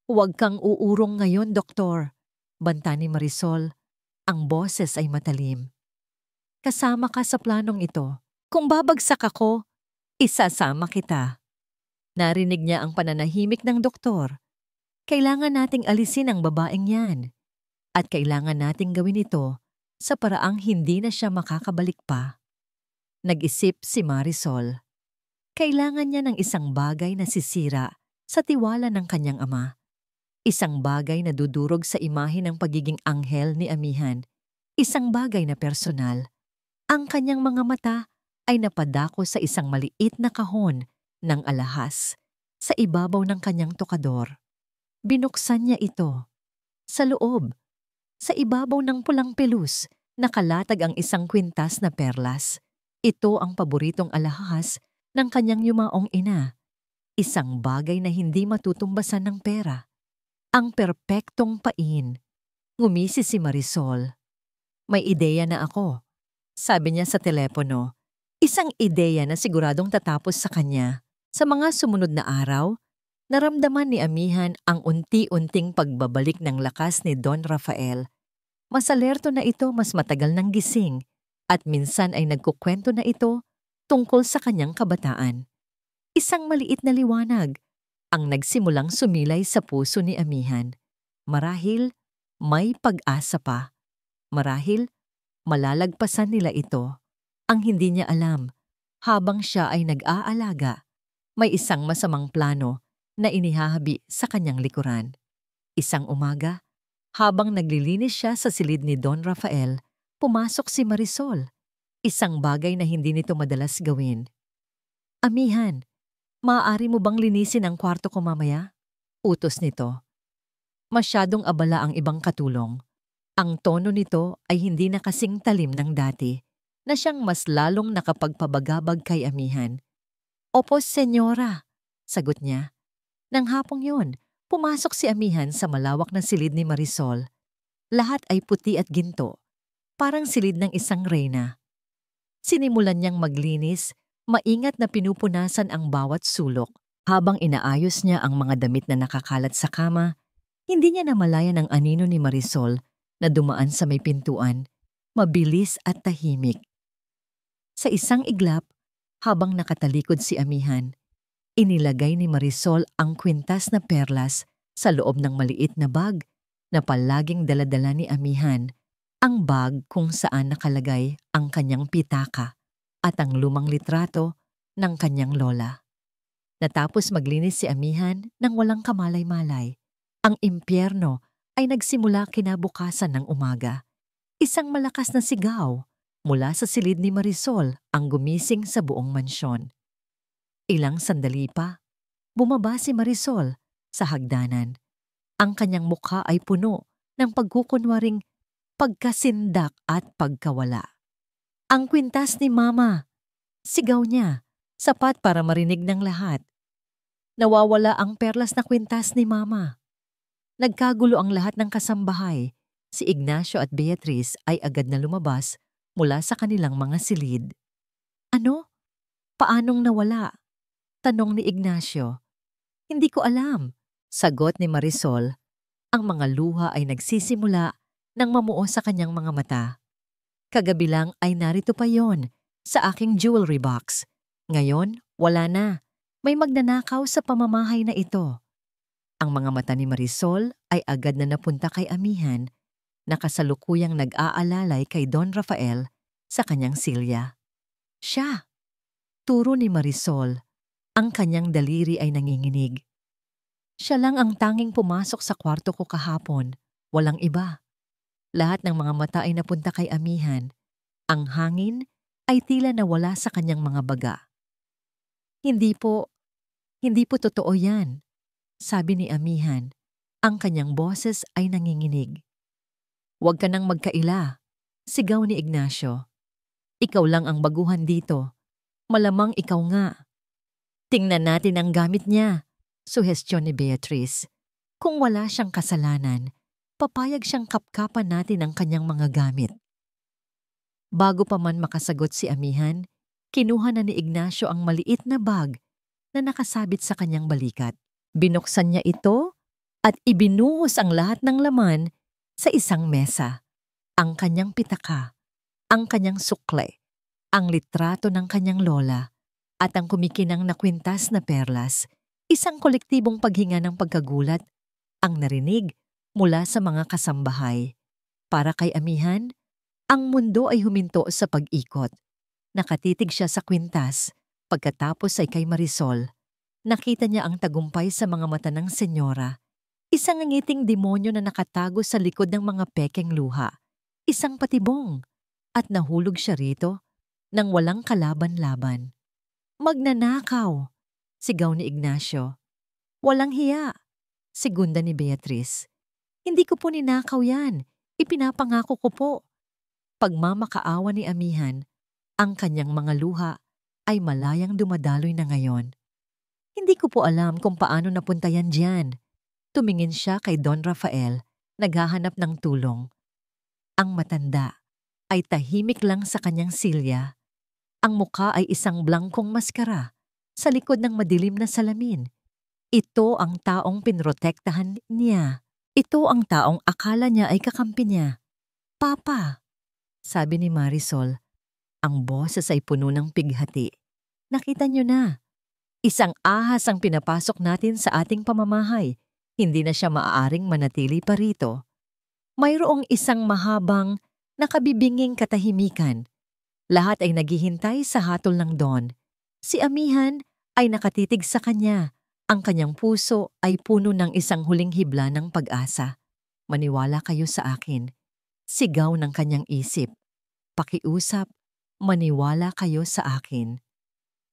Huwag kang uurong ngayon, Doktor. Banta ni Marisol. Ang boses ay matalim. Kasama ka sa planong ito. Kung babagsak ako, isasama kita. Narinig niya ang pananahimik ng doktor. Kailangan nating alisin ang babaeng yan. At kailangan nating gawin ito sa paraang hindi na siya makakabalik pa. Nag-isip si Marisol. Kailangan niya ng isang bagay na sisira sa tiwala ng kanyang ama. Isang bagay na dudurog sa imahe ng pagiging anghel ni Amihan. Isang bagay na personal. Ang kanyang mga mata ay napadako sa isang maliit na kahon ng alahas sa ibabaw ng kanyang tokador. Binuksan niya ito. Sa loob, sa ibabaw ng pulang pelus, nakalatag ang isang kwintas na perlas. Ito ang paboritong alahas ng kanyang yumaong ina. Isang bagay na hindi matutumbasan ng pera. Ang perpektong pain. Ngumisi si Marisol. May ideya na ako, sabi niya sa telepono. Isang ideya na siguradong tatapos sa kanya. Sa mga sumunod na araw, naramdaman ni Amihan ang unti-unting pagbabalik ng lakas ni Don Rafael. Mas alerto na ito, mas matagal ng gising, at minsan ay nagkukwento na ito tungkol sa kanyang kabataan. Isang maliit na liwanag ang nagsimulang sumilay sa puso ni Amihan. Marahil may pag-asa pa. Marahil malalagpasan nila ito. Ang hindi niya alam, habang siya ay nag-aalaga, may isang masamang plano na inihahabi sa kanyang likuran. Isang umaga, habang naglilinis siya sa silid ni Don Rafael, pumasok si Marisol. Isang bagay na hindi nito madalas gawin. Amihan, maaari mo bang linisin ang kwarto ko mamaya? Utos nito. Masyadong abala ang ibang katulong. Ang tono nito ay hindi na kasing talim ng dati, na siyang mas lalong nakapagpabagabag kay Amihan. Opo, senyora, sagot niya. Nang hapong yun, pumasok si Amihan sa malawak na silid ni Marisol. Lahat ay puti at ginto, parang silid ng isang reyna. Sinimulan niyang maglinis, maingat na pinupunasan ang bawat sulok. Habang inaayos niya ang mga damit na nakakalat sa kama, hindi niya namalayan ang anino ni Marisol na dumaan sa may pintuan, mabilis at tahimik. Sa isang iglap, habang nakatalikod si Amihan, inilagay ni Marisol ang kwintas na perlas sa loob ng maliit na bag na palaging daladala ni Amihan, ang bag kung saan nakalagay ang kanyang pitaka at ang lumang litrato ng kanyang lola. Natapos maglinis si Amihan nang walang kamalay-malay. Ang impyerno ay nagsimula kinabukasan ng umaga. Isang malakas na sigaw mula sa silid ni Marisol ang gumising sa buong mansyon. Ilang sandali pa, bumaba si Marisol sa hagdanan. Ang kanyang mukha ay puno ng pagkukunwaring pagkasindak at pagkawala. Ang kwintas ni Mama! Sigaw niya, sapat para marinig ng lahat. Nawawala ang perlas na kwintas ni Mama. Nagkagulo ang lahat ng kasambahay. Si Ignacio at Beatriz ay agad na lumabas mula sa kanilang mga silid. Ano? Paanong nawala? Tanong ni Ignacio. Hindi ko alam, sagot ni Marisol. Ang mga luha ay nagsisimula nang mamuo sa kanyang mga mata. Kagabi lang ay narito pa yon sa aking jewelry box. Ngayon, wala na. May magnanakaw sa pamamahay na ito. Ang mga mata ni Marisol ay agad na napunta kay Amihan, na kasalukuyang nag-aalalay kay Don Rafael sa kanyang silya. Siya! Turo ni Marisol. Ang kanyang daliri ay nanginginig. Siya lang ang tanging pumasok sa kwarto ko kahapon. Walang iba. Lahat ng mga mata ay napunta kay Amihan. Ang hangin ay tila nawala sa kanyang mga baga. Hindi po totoo yan, sabi ni Amihan. Ang kanyang boses ay nanginginig. Huwag ka nang magkaila, sigaw ni Ignacio. Ikaw lang ang baguhan dito. Malamang ikaw nga. Tingnan natin ang gamit niya, suhestyon ni Beatriz. Kung wala siyang kasalanan, papayag siyang kapkapan natin ang kanyang mga gamit. Bago pa man makasagot si Amihan, kinuha na ni Ignacio ang maliit na bag na nakasabit sa kanyang balikat. Binuksan niya ito at ibinuhos ang lahat ng laman sa isang mesa. Ang kanyang pitaka, ang kanyang sukle, ang litrato ng kanyang lola at ang kumikinang na kwintas na perlas, isang kolektibong paghinga ng pagkagulat ang narinig mula sa mga kasambahay. Para kay amihan, ang mundo ay huminto sa pag-ikot. Nakatitig siya sa kwintas, pagkatapos ay kay Marisol. Nakita niya ang tagumpay sa mga mata ng senyora. Isang ngiting demonyo na nakatago sa likod ng mga pekeng luha. Isang patibong. At nahulog siya rito nang walang kalaban-laban. Magnanakaw! Sigaw ni Ignacio. Walang hiya! Segunda ni Beatriz. Hindi ko po ninakaw yan. Ipinapangako ko po. Pagmamakaawa ni amihan, ang kanyang mga luha ay malayang dumadaloy na ngayon. Hindi ko po alam kung paano napunta yan diyan. Tumingin siya kay Don Rafael, naghahanap ng tulong. Ang matanda ay tahimik lang sa kanyang silya. Ang muka ay isang blangkong maskara sa likod ng madilim na salamin. Ito ang taong pinrotektahan niya. Ito ang taong akala niya ay kakampi niya. Papa, sabi ni Marisol, ang boses ay puno ng pighati. Nakita niyo na. Isang ahas ang pinapasok natin sa ating pamamahay. Hindi na siya maaaring manatili pa rito. Mayroong isang mahabang, nakabibinging katahimikan. Lahat ay naghihintay sa hatol ng Don. Si amihan ay nakatitig sa kanya. Ang kanyang puso ay puno ng isang huling hibla ng pag-asa. Maniwala kayo sa akin. Sigaw ng kanyang isip. Pakiusap, maniwala kayo sa akin.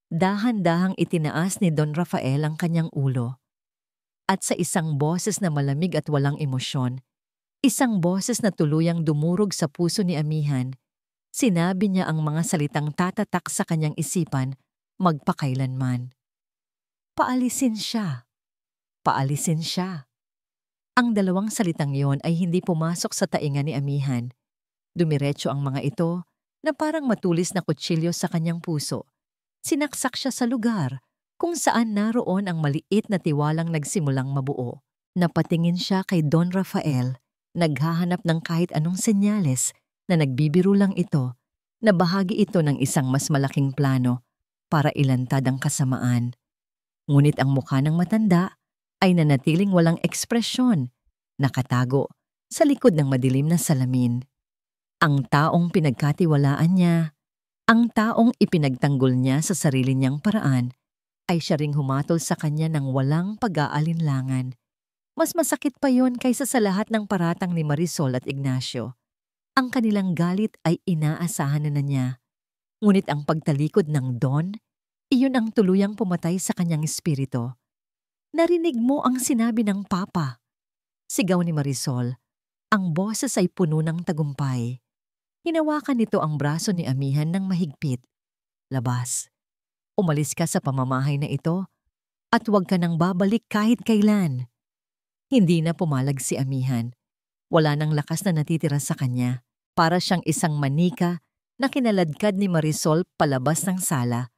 Dahan-dahang itinaas ni Don Rafael ang kanyang ulo. At sa isang boses na malamig at walang emosyon, isang boses na tuluyang dumurog sa puso ni amihan, sinabi niya ang mga salitang tatatak sa kanyang isipan magpakailanman. Paalisin siya. Paalisin siya. Ang dalawang salitang yon ay hindi pumasok sa tainga ni amihan. Dumiretso ang mga ito na parang matulis na kutsilyo sa kanyang puso. Sinaksak siya sa lugar kung saan naroon ang maliit na tiwalang nagsimulang mabuo. Napatingin siya kay Don Rafael, naghahanap ng kahit anong senyales na nagbibiro lang ito, na bahagi ito ng isang mas malaking plano para ilantad ang kasamaan. Ngunit ang mukha ng matanda ay nanatiling walang ekspresyon, nakatago sa likod ng madilim na salamin. Ang taong pinagkatiwalaan niya, ang taong ipinagtanggol niya sa sarili niyang paraan, ay siya ring humatol sa kanya ng walang pag-aalinlangan. Mas masakit pa yon kaysa sa lahat ng paratang ni Marisol at Ignacio. Ang kanilang galit ay inaasahan na niya. Ngunit ang pagtalikod ng Don, iyon ang tuluyang pumatay sa kanyang espiritu. Narinig mo ang sinabi ng Papa. Sigaw ni Marisol. Ang boses ay puno ng tagumpay. Hinawakan nito ang braso ni amihan ng mahigpit. Labas. Umalis ka sa pamamahay na ito at huwag ka nang babalik kahit kailan. Hindi na pumalag si amihan. Wala nang lakas na natitira sa kanya. Para siyang isang manika na kinaladkad ni Marisol palabas ng sala,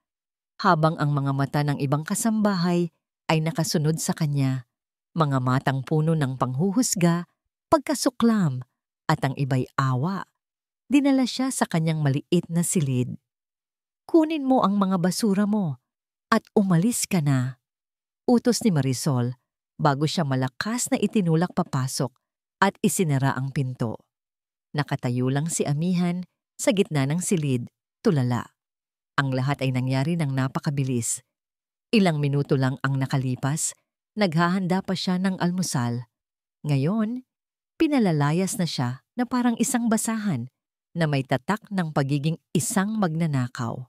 habang ang mga mata ng ibang kasambahay ay nakasunod sa kanya. Mga matang puno ng panghuhusga, pagkasuklam, at ang iba'y awa. Dinala siya sa kanyang maliit na silid. Kunin mo ang mga basura mo at umalis ka na. Utos ni Marisol bago siya malakas na itinulak papasok at isinara ang pinto. Nakatayo lang si amihan sa gitna ng silid, tulala. Ang lahat ay nangyari ng napakabilis. Ilang minuto lang ang nakalipas, naghahanda pa siya ng almusal. Ngayon, pinalalayas na siya na parang isang basahan na may tatak ng pagiging isang magnanakaw.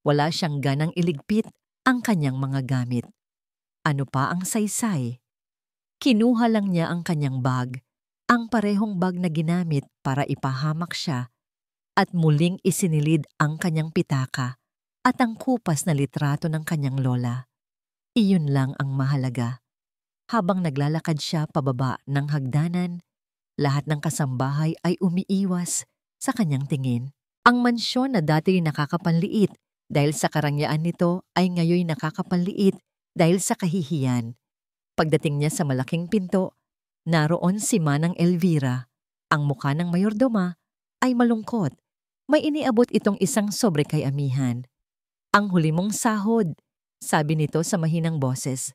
Wala siyang ganang iligpit ang kanyang mga gamit. Ano pa ang saysay? Kinuha lang niya ang kanyang bag, ang parehong bag na ginamit para ipahamak siya, at muling isinilid ang kanyang pitaka at ang kupas na litrato ng kanyang lola. Iyon lang ang mahalaga. Habang naglalakad siya pababa ng hagdanan, lahat ng kasambahay ay umiiwas sa kanyang tingin. Ang mansyon na dati nakakapanliit dahil sa karangyaan nito ay ngayoy nakakapanliit dahil sa kahihiyan. Pagdating niya sa malaking pinto, naroon si Manang Elvira. Ang mukha ng mayordoma ay malungkot. May iniabot itong isang sobre kay amihan. Ang huli mong sahod, sabi nito sa mahinang boses.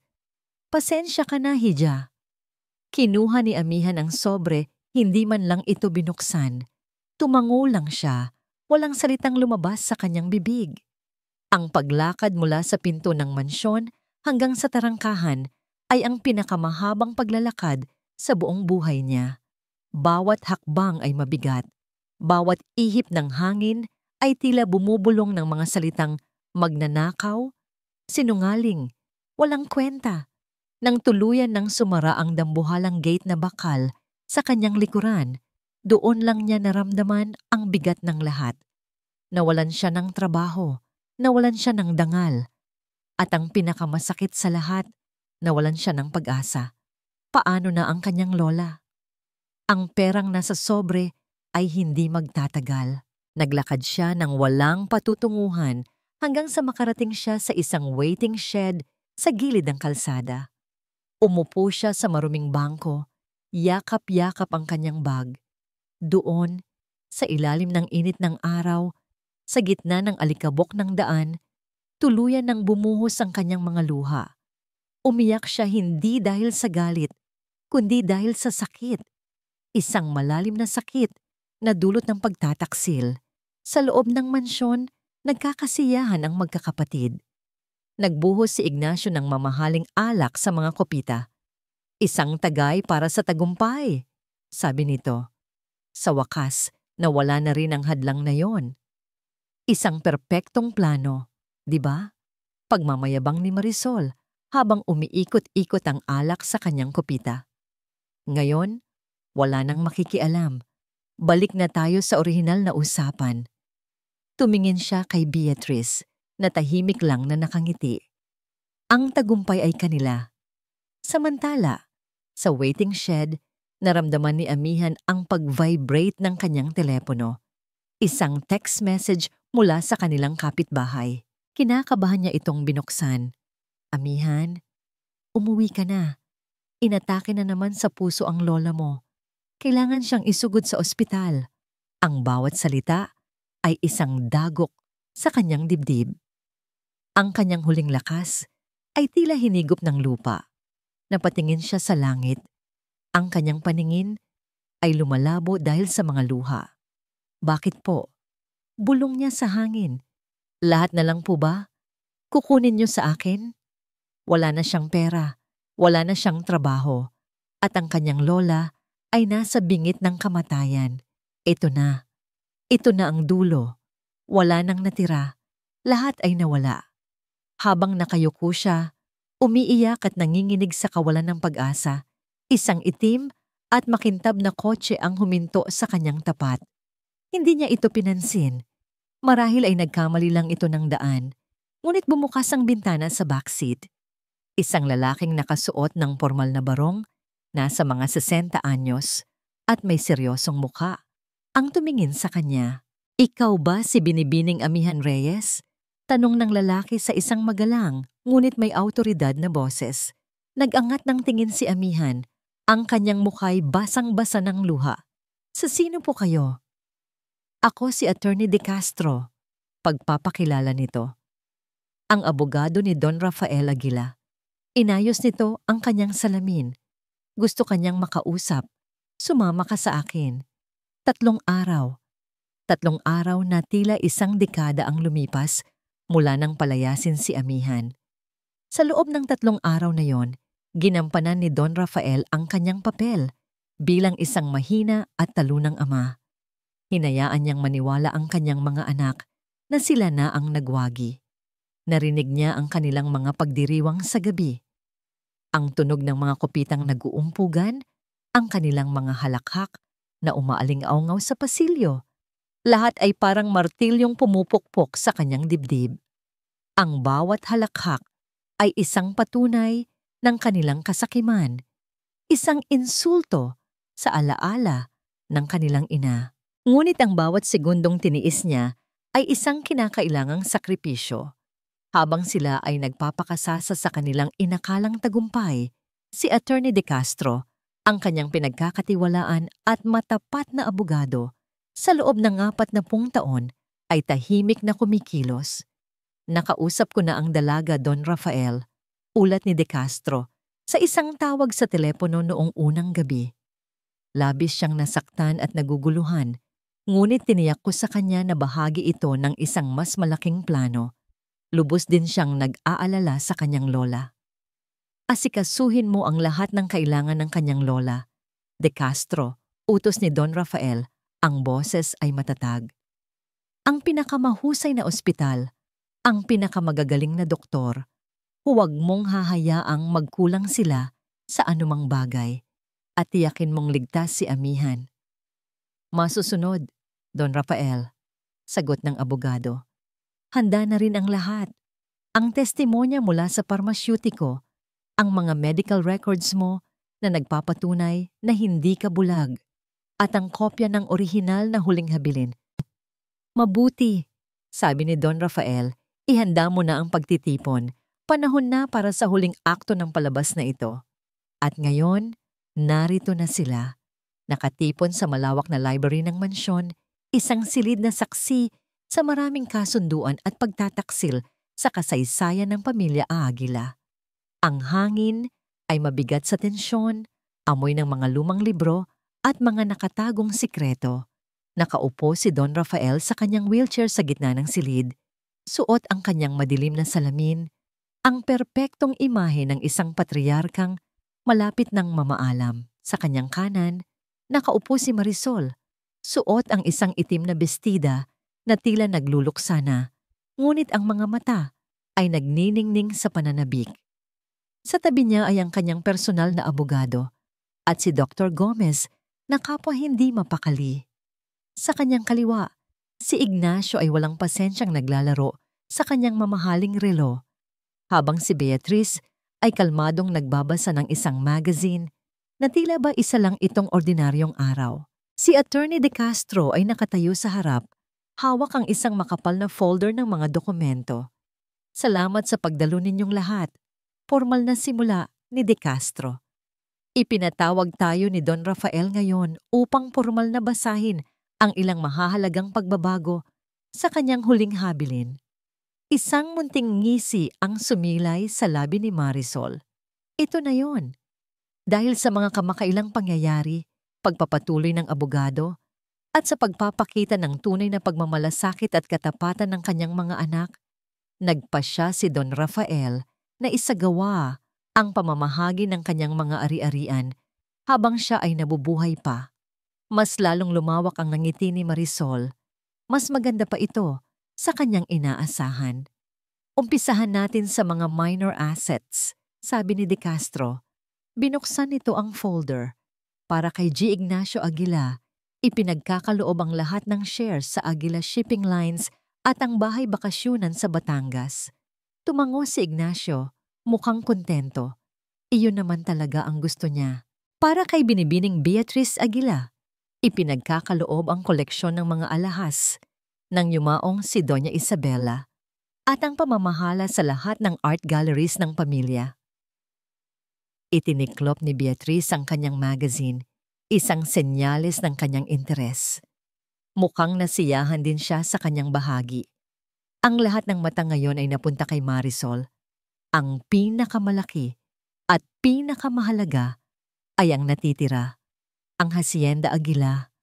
Pasensya ka na, Hija. Kinuha ni amihan ang sobre, hindi man lang ito binuksan. Tumango lang siya, walang salitang lumabas sa kanyang bibig. Ang paglakad mula sa pinto ng mansyon hanggang sa tarangkahan ay ang pinakamahabang paglalakad sa buong buhay niya. Bawat hakbang ay mabigat. Bawat ihip ng hangin ay tila bumubulong ng mga salitang magnanakaw, sinungaling, walang kwenta. Nang tuluyan ng sumara ang dambuhalang gate na bakal sa kanyang likuran, doon lang niya naramdaman ang bigat ng lahat. Nawalan siya ng trabaho, nawalan siya ng dangal, at ang pinakamasakit sa lahat, nawalan siya ng pag-asa. Paano na ang kanyang lola? Ang perang nasa sobre ay hindi magtatagal. Naglakad siya ng walang patutunguhan hanggang sa makarating siya sa isang waiting shed sa gilid ng kalsada. Umupo siya sa maruming bangko, yakap-yakap ang kanyang bag. Doon, sa ilalim ng init ng araw, sa gitna ng alikabok ng daan, tuluyan ng bumuhos ang kanyang mga luha. Umiyak siya hindi dahil sa galit, kundi dahil sa sakit. Isang malalim na sakit na dulot ng pagtataksil. Sa loob ng mansyon, nagkakasiyahan ang magkakapatid. Nagbuhos si Ignacio ng mamahaling alak sa mga kopita. Isang tagay para sa tagumpay, sabi nito. Sa wakas, nawala na rin ang hadlang na yon. Isang perpektong plano, di ba? Pagmamayabang ni Marisol habang umiikot-ikot ang alak sa kanyang kopita. Ngayon, wala nang makikialam. Balik na tayo sa orihinal na usapan. Tumingin siya kay Beatrice na tahimik lang na nakangiti. Ang tagumpay ay kanila. Samantala, sa waiting shed, naramdaman ni amihan ang pag-vibrate ng kanyang telepono. Isang text message mula sa kanilang kapitbahay. Kinakabahan niya itong binuksan. Amihan, umuwi ka na. Inatake na naman sa puso ang lola mo. Kailangan siyang isugod sa ospital. Ang bawat salita ay isang dagok sa kanyang dibdib. Ang kanyang huling lakas ay tila hinigop ng lupa. Napatingin siya sa langit. Ang kanyang paningin ay lumalabo dahil sa mga luha. Bakit po? Bulong niya sa hangin. Lahat na lang po ba? Kukunin niyo sa akin? Wala na siyang pera, wala na siyang trabaho, at ang kanyang lola ay nasa bingit ng kamatayan. Ito na ang dulo. Wala nang natira, lahat ay nawala. Habang nakayuko siya, umiiyak at nanginginig sa kawalan ng pag-asa, isang itim at makintab na kotse ang huminto sa kanyang tapat. Hindi niya ito pinansin. Marahil ay nagkamali lang ito ng daan, ngunit bumukas ang bintana sa backseat. Isang lalaking nakasuot ng formal na barong, nasa mga 60 anyos, at may seryosong muka, ang tumingin sa kanya. Ikaw ba si Binibining Amihan Reyes? Tanong ng lalaki sa isang magalang, ngunit may awtoridad na boses. Nag-angat ng tingin si Amihan, ang kanyang mukha'y basang-basa ng luha. Sa sino po kayo? Ako si Attorney De Castro, pagpapakilala nito. Ang abogado ni Don Rafael Aguila. Inayos nito ang kanyang salamin. Gusto kanyang makausap. Sumama ka sa akin. 3 araw. 3 araw na tila isang dekada ang lumipas mula nang palayasin si Amihan. Sa loob ng 3 araw na yon, ginampanan ni Don Rafael ang kanyang papel bilang isang mahina at talunang ama. Hinayaan niyang maniwala ang kanyang mga anak na sila na ang nagwagi. Narinig niya ang kanilang mga pagdiriwang sa gabi. Ang tunog ng mga kopitang nag-uumpugan, ang kanilang mga halakhak na umaaling-aungaw sa pasilyo. Lahat ay parang martilyong pumupukpok sa kanyang dibdib. Ang bawat halakhak ay isang patunay ng kanilang kasakiman, isang insulto sa alaala ng kanilang ina. Ngunit ang bawat segundong tiniis niya ay isang kinakailangang sakripisyo. Habang sila ay nagpapakasasa sa kanilang inakalang tagumpay, si Attorney De Castro, ang kanyang pinagkakatiwalaan at matapat na abogado, Sa loob ng 40 taon ay tahimik na kumikilos. Nakausap ko na ang dalaga Don Rafael, ulat ni De Castro, sa isang tawag sa telepono noong unang gabi. Labis siyang nasaktan at naguguluhan, ngunit tiniyak ko sa kanya na bahagi ito ng isang mas malaking plano. Lubos din siyang nag-aalala sa kanyang lola. Asikasuhin mo ang lahat ng kailangan ng kanyang lola. De Castro, utos ni Don Rafael, ang boses ay matatag. Ang pinakamahusay na ospital, ang pinakamagagaling na doktor, huwag mong hahayaang magkulang sila sa anumang bagay at tiyakin mong ligtas si amihan. Masusunod, Don Rafael, sagot ng abogado. Handa na rin ang lahat. Ang testimonya mula sa parmasyutiko, ang mga medical records mo na nagpapatunay na hindi ka bulag, at ang kopya ng orihinal na huling habilin. Mabuti, sabi ni Don Rafael, ihanda mo na ang pagtitipon. Panahon na para sa huling akto ng palabas na ito. At ngayon, narito na sila. Nakatipon sa malawak na library ng mansyon, isang silid na saksi sa maraming kasunduan at pagtataksil sa kasaysayan ng pamilya Aguila. Ang hangin ay mabigat sa tensyon, amoy ng mga lumang libro at mga nakatagong sikreto. Nakaupo si Don Rafael sa kanyang wheelchair sa gitna ng silid. Suot ang kanyang madilim na salamin, ang perpektong imahe ng isang patriarkang malapit ng mamaalam. Sa kanyang kanan, nakaupo si Marisol. Suot ang isang itim na bestida na tila nagluluksa na, ngunit ang mga mata ay nagniningning sa pananabik. Sa tabi niya ay ang kanyang personal na abogado at si Dr. Gomez na kapwa hindi mapakali. Sa kanyang kaliwa, si Ignacio ay walang pasensyang naglalaro sa kanyang mamahaling relo, habang si Beatriz ay kalmadong nagbabasa ng isang magazine na tila ba isa lang itong ordinaryong araw. Si Attorney De Castro ay nakatayo sa harap, hawak ang isang makapal na folder ng mga dokumento. Salamat sa pagdalo ninyong lahat. Formal na simula ni De Castro. Ipinatawag tayo ni Don Rafael ngayon upang formal na basahin ang ilang mahahalagang pagbabago sa kanyang huling habilin. Isang munting ngisi ang sumilay sa labi ni Marisol. Ito na yon. Dahil sa mga kamakailang pangyayari, pagpapatuloy ng abogado, at sa pagpapakita ng tunay na pagmamalasakit at katapatan ng kanyang mga anak, nagpasya si Don Rafael na isagawa ang pamamahagi ng kanyang mga ari-arian habang siya ay nabubuhay pa. Mas lalong lumawak ang ngiti ni Marisol. Mas maganda pa ito sa kanyang inaasahan. Umpisahan natin sa mga minor assets, sabi ni De Castro. Binuksan nito ang folder. Para kay G. Ignacio Aguila, ipinagkakaloob ang lahat ng shares sa Aguila Shipping Lines at ang bahay bakasyunan sa Batangas. Tumango si Ignacio, mukhang kontento. Iyon naman talaga ang gusto niya. Para kay binibining Beatriz Aguila, ipinagkakaloob ang koleksyon ng mga alahas ng yumaong si Doña Isabela at ang pamamahala sa lahat ng art galleries ng pamilya. Itiniklop ni Beatriz ang kanyang magazine, isang senyales ng kanyang interes. Mukhang nasiyahan din siya sa kanyang bahagi. Ang lahat ng mata ngayon ay napunta kay Marisol. Ang pinakamalaki at pinakamahalaga ay ang natitira, ang Hacienda Aguila,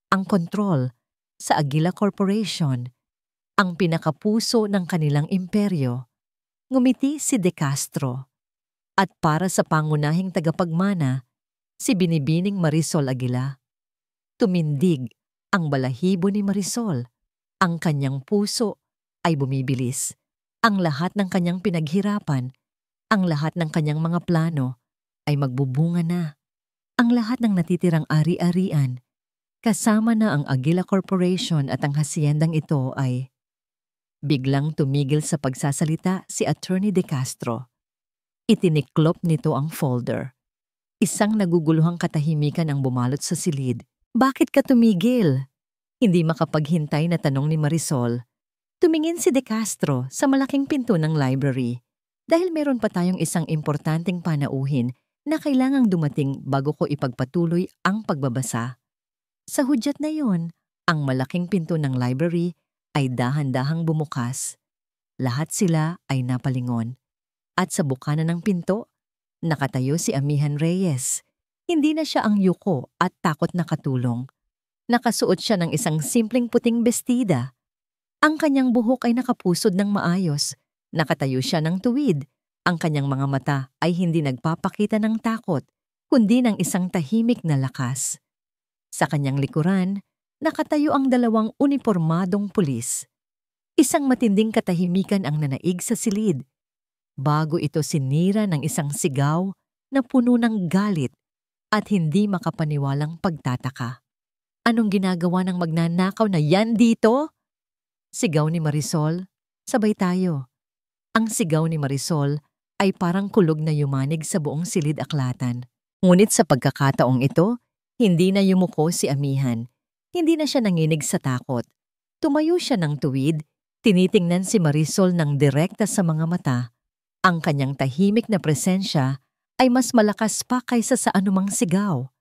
ang kontrol sa Aguila Corporation, ang pinakapuso ng kanilang imperyo. Ngumiti si De Castro. At para sa pangunahing tagapagmana, si binibining Marisol Aguila. Tumindig ang balahibo ni Marisol. Ang kanyang puso ay bumibilis. Ang lahat ng kanyang pinaghirapan, ang lahat ng kanyang mga plano ay magbubunga na. Ang lahat ng natitirang ari-arian, kasama na ang Aguila Corporation at ang haciendang ito ay... Biglang tumigil sa pagsasalita si Attorney De Castro. Itiniklop nito ang folder. Isang naguguluhang katahimikan ang bumalot sa silid. Bakit ka tumigil? Hindi makapaghintay na tanong ni Marisol. Tumingin si De Castro sa malaking pinto ng library dahil meron pa tayong isang importanteng panauhin na kailangang dumating bago ko ipagpatuloy ang pagbabasa. Sa hudyat na yon, Ang malaking pinto ng library ay dahan-dahang bumukas. Lahat sila ay napalingon. At sa bukana ng pinto, nakatayo si Amihan Reyes. Hindi na siya ang yuko at takot na katulong. Nakasuot siya ng isang simpleng puting bestida. Ang kanyang buhok ay nakapusod ng maayos. Nakatayo siya ng tuwid. Ang kanyang mga mata ay hindi nagpapakita ng takot, kundi ng isang tahimik na lakas. Sa kanyang likuran, nakatayo ang dalawang unipormadong pulis. Isang matinding katahimikan ang nanaig sa silid. Bago ito sinira ng isang sigaw na puno ng galit at hindi makapaniwalang pagtataka. Anong ginagawa ng magnanakaw na yan dito? Sigaw ni Marisol. Sabay tayo. Ang sigaw ni Marisol ay parang kulog na yumanig sa buong silid-aklatan. Ngunit sa pagkakataong ito, hindi na yumuko si Amihan. Hindi na siya nanginig sa takot. Tumayo siya ng tuwid, tinitingnan si Marisol ng direkta sa mga mata. Ang kanyang tahimik na presensya ay mas malakas pa kaysa sa anumang sigaw.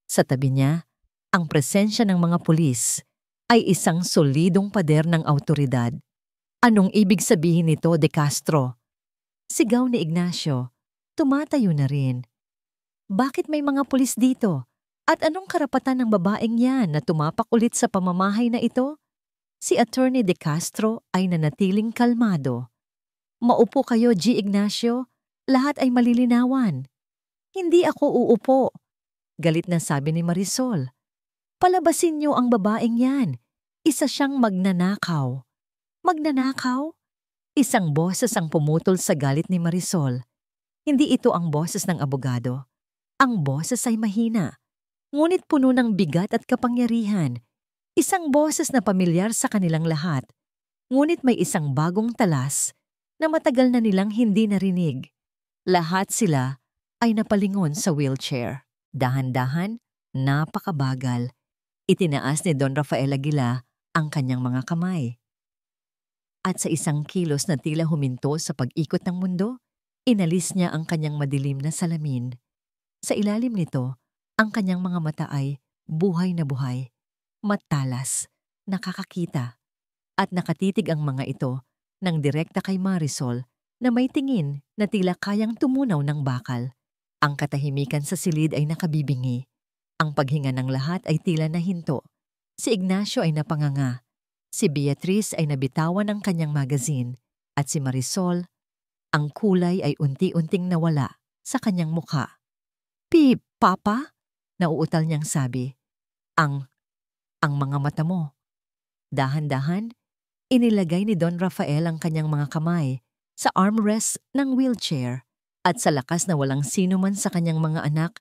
Sa tabi niya, ang presensya ng mga pulis ay isang solidong pader ng awtoridad. Anong ibig sabihin nito, De Castro? Sigaw ni Ignacio. Tumatayo na rin. Bakit may mga pulis dito? At anong karapatan ng babaeng yan na tumapak ulit sa pamamahay na ito? Si Attorney De Castro ay nanatiling kalmado. Maupo kayo, G. Ignacio. Lahat ay malilinawan. Hindi ako uupo. Galit na sabi ni Marisol. Palabasin niyo ang babaeng yan. Isa siyang magnanakaw. Magnanakaw? Isang boses ang pumutol sa galit ni Marisol. Hindi ito ang boses ng abogado. Ang boses ay mahina, ngunit puno ng bigat at kapangyarihan. Isang boses na pamilyar sa kanilang lahat, ngunit may isang bagong talas na matagal na nilang hindi narinig. Lahat sila ay napalingon sa wheelchair. Dahan-dahan, napakabagal. Itinaas ni Don Rafael Aguila ang kanyang mga kamay. At sa isang kilos na tila huminto sa pag-ikot ng mundo, inalis niya ang kanyang madilim na salamin. Sa ilalim nito, ang kanyang mga mata ay buhay na buhay, matalas, nakakakita, at nakatitig ang mga ito ng direkta kay Marisol na may tingin na tila kayang tumunaw ng bakal. Ang katahimikan sa silid ay nakabibingi. Ang paghinga ng lahat ay tila nahinto. Si Ignacio ay napanganga. Si Beatriz ay nabitawan ng kanyang magazine at si Marisol, ang kulay ay unti-unting nawala sa kanyang mukha. Papa? Nauutal niyang sabi. Ang mga mata mo. Dahan-dahan, inilagay ni Don Rafael ang kanyang mga kamay sa armrest ng wheelchair at sa lakas na walang sino man sa kanyang mga anak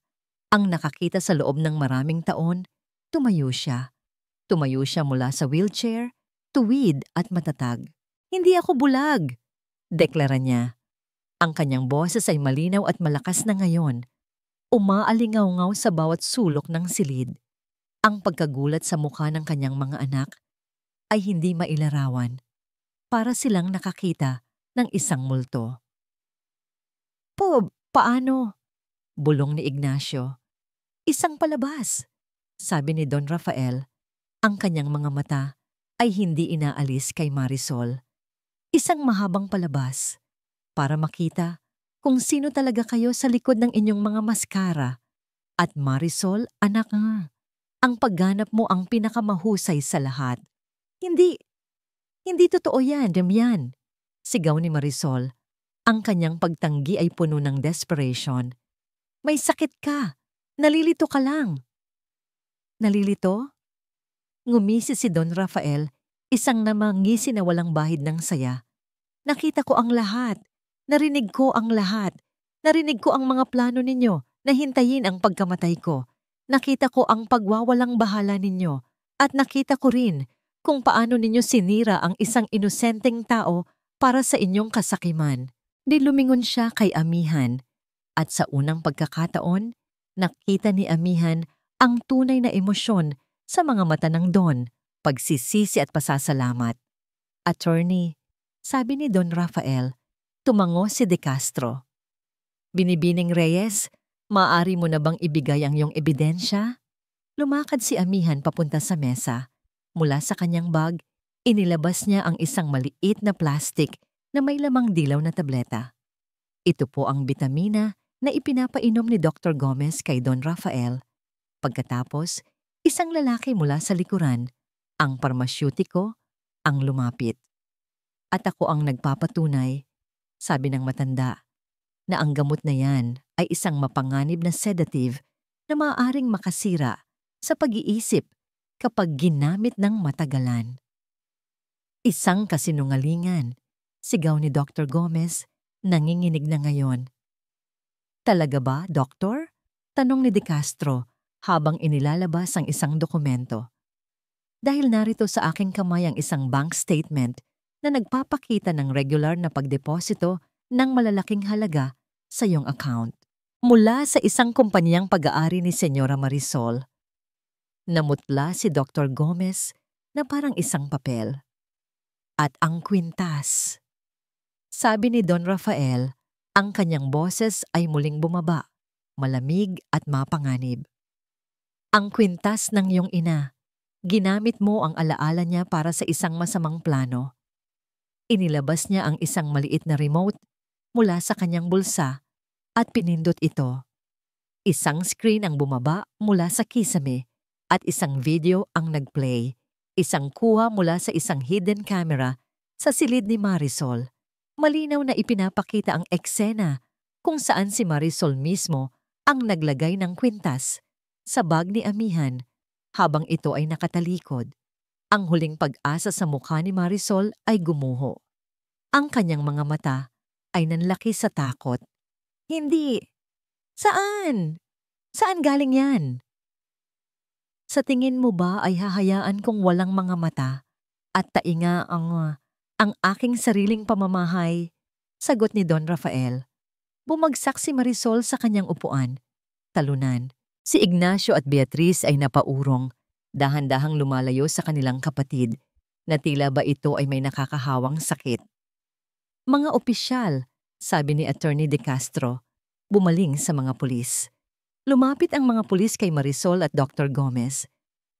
ang nakakita sa loob ng maraming taon, tumayo siya. Tumayo siya mula sa wheelchair, tuwid at matatag. Hindi ako bulag, deklara niya. Ang kanyang boses ay malinaw at malakas na ngayon. Umaalingaw-ngaw sa bawat sulok ng silid. Ang pagkagulat sa mukha ng kanyang mga anak ay hindi mailarawan. Para silang nakakita ng isang multo. Paano? Bulong ni Ignacio. Isang palabas, sabi ni Don Rafael. Ang kanyang mga mata ay hindi inaalis kay Marisol. Isang mahabang palabas para makita kung sino talaga kayo sa likod ng inyong mga maskara. At Marisol, anak nga, ang pagganap mo ang pinakamahusay sa lahat. Hindi totoo yan, Damian. Sigaw ni Marisol. Ang kanyang pagtanggi ay puno ng desperation. May sakit ka. Nalilito ka lang. Nalilito? Ngumisi si Don Rafael, isang namangisi na walang bahid ng saya. Nakita ko ang lahat. Narinig ko ang lahat. Narinig ko ang mga plano ninyo na hintayin ang pagkamatay ko. Nakita ko ang pagwawalang bahala ninyo. At nakita ko rin kung paano ninyo sinira ang isang inosenteng tao para sa inyong kasakiman. Di lumingon siya kay Amihan. At sa unang pagkakataon, nakita ni Amihan ang tunay na emosyon sa mga mata ng Don, pagsisisi at pasasalamat. Attorney, sabi ni Don Rafael, tumango si De Castro. Binibining Reyes, maaari mo na bang ibigay ang iyong ebidensya? Lumakad si Amihan papunta sa mesa. Mula sa kanyang bag, inilabas niya ang isang maliit na plastic na may lamang dilaw na tableta. Ito po ang bitamina na ipinapainom ni Dr. Gomez kay Don Rafael. Pagkatapos, isang lalaki mula sa likuran, ang parmasyutiko, ang lumapit. At ako ang nagpapatunay, sabi ng matanda, na ang gamot na yan ay isang mapanganib na sedative na maaaring makasira sa pag-iisip kapag ginamit ng matagalan. Isang kasinungalingan, sigaw ni Dr. Gomez, nanginginig na ngayon. Talaga ba, Doktor? Tanong ni De Castro habang inilalabas ang isang dokumento. Dahil narito sa aking kamay ang isang bank statement na nagpapakita ng regular na pagdeposito ng malalaking halaga sa iyong account. Mula sa isang kumpanyang pag-aari ni Senyora Marisol. Namutla si Dr. Gomez na parang isang papel. At ang kwintas. Sabi ni Don Rafael, ang kanyang boses ay muling bumaba, malamig at mapanganib. Ang kwintas ng iyong ina, ginamit mo ang alaala niya para sa isang masamang plano. Inilabas niya ang isang maliit na remote mula sa kanyang bulsa at pinindot ito. Isang screen ang bumaba mula sa kisame at isang video ang nagplay. Isang kuha mula sa isang hidden camera sa silid ni Marisol. Malinaw na ipinapakita ang eksena kung saan si Marisol mismo ang naglagay ng kwintas sa bag ni Amihan habang ito ay nakatalikod. Ang huling pag-asa sa mukha ni Marisol ay gumuho. Ang kanyang mga mata ay nanlaki sa takot. Hindi. Saan? Saan galing yan? Sa tingin mo ba ay hahayaan kong walang mga mata at tainga ang aking sariling pamamahay? Sagot ni Don Rafael. Bumagsak si Marisol sa kanyang upuan. Talunan. Si Ignacio at Beatriz ay napaurong, dahan-dahang lumalayo sa kanilang kapatid, na tila ba ito ay may nakakahawang sakit. Mga opisyal, sabi ni Attorney De Castro, bumaling sa mga pulis. Lumapit ang mga pulis kay Marisol at Dr. Gomez.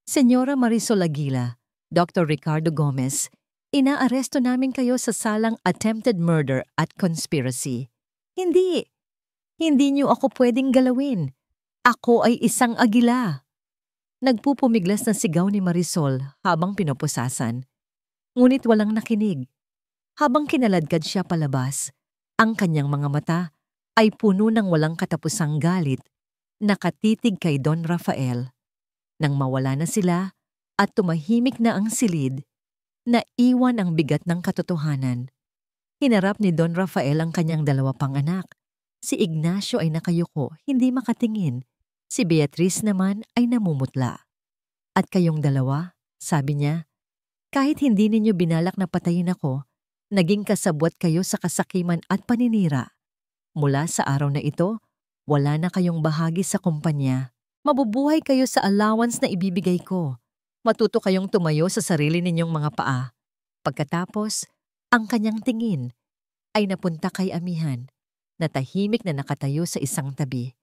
Senyora Marisol Aguila, Dr. Ricardo Gomez, inaaresto namin kayo sa salang attempted murder at conspiracy. Hindi. Hindi niyo ako pwedeng galawin. Ako ay isang agila. Nagpupumiglas na sigaw ni Marisol habang pinoposasan. Ngunit walang nakinig. Habang kinaladkad siya palabas, ang kanyang mga mata ay puno ng walang katapusang galit, nakatitig kay Don Rafael. Nang mawala na sila at tumahimik na ang silid, naiwan ang bigat ng katotohanan. Hinarap ni Don Rafael ang kanyang dalawa pang anak. Si Ignacio ay nakayuko, hindi makatingin. Si Beatriz naman ay namumutla. At kayong dalawa, sabi niya, kahit hindi ninyo binalak na patayin ako, naging kasabwat kayo sa kasakiman at paninira. Mula sa araw na ito, wala na kayong bahagi sa kumpanya. Mabubuhay kayo sa allowance na ibibigay ko. Matuto kayong tumayo sa sarili ninyong mga paa. Pagkatapos, ang kanyang tingin ay napunta kay Amihan, na tahimik na nakatayo sa isang tabi.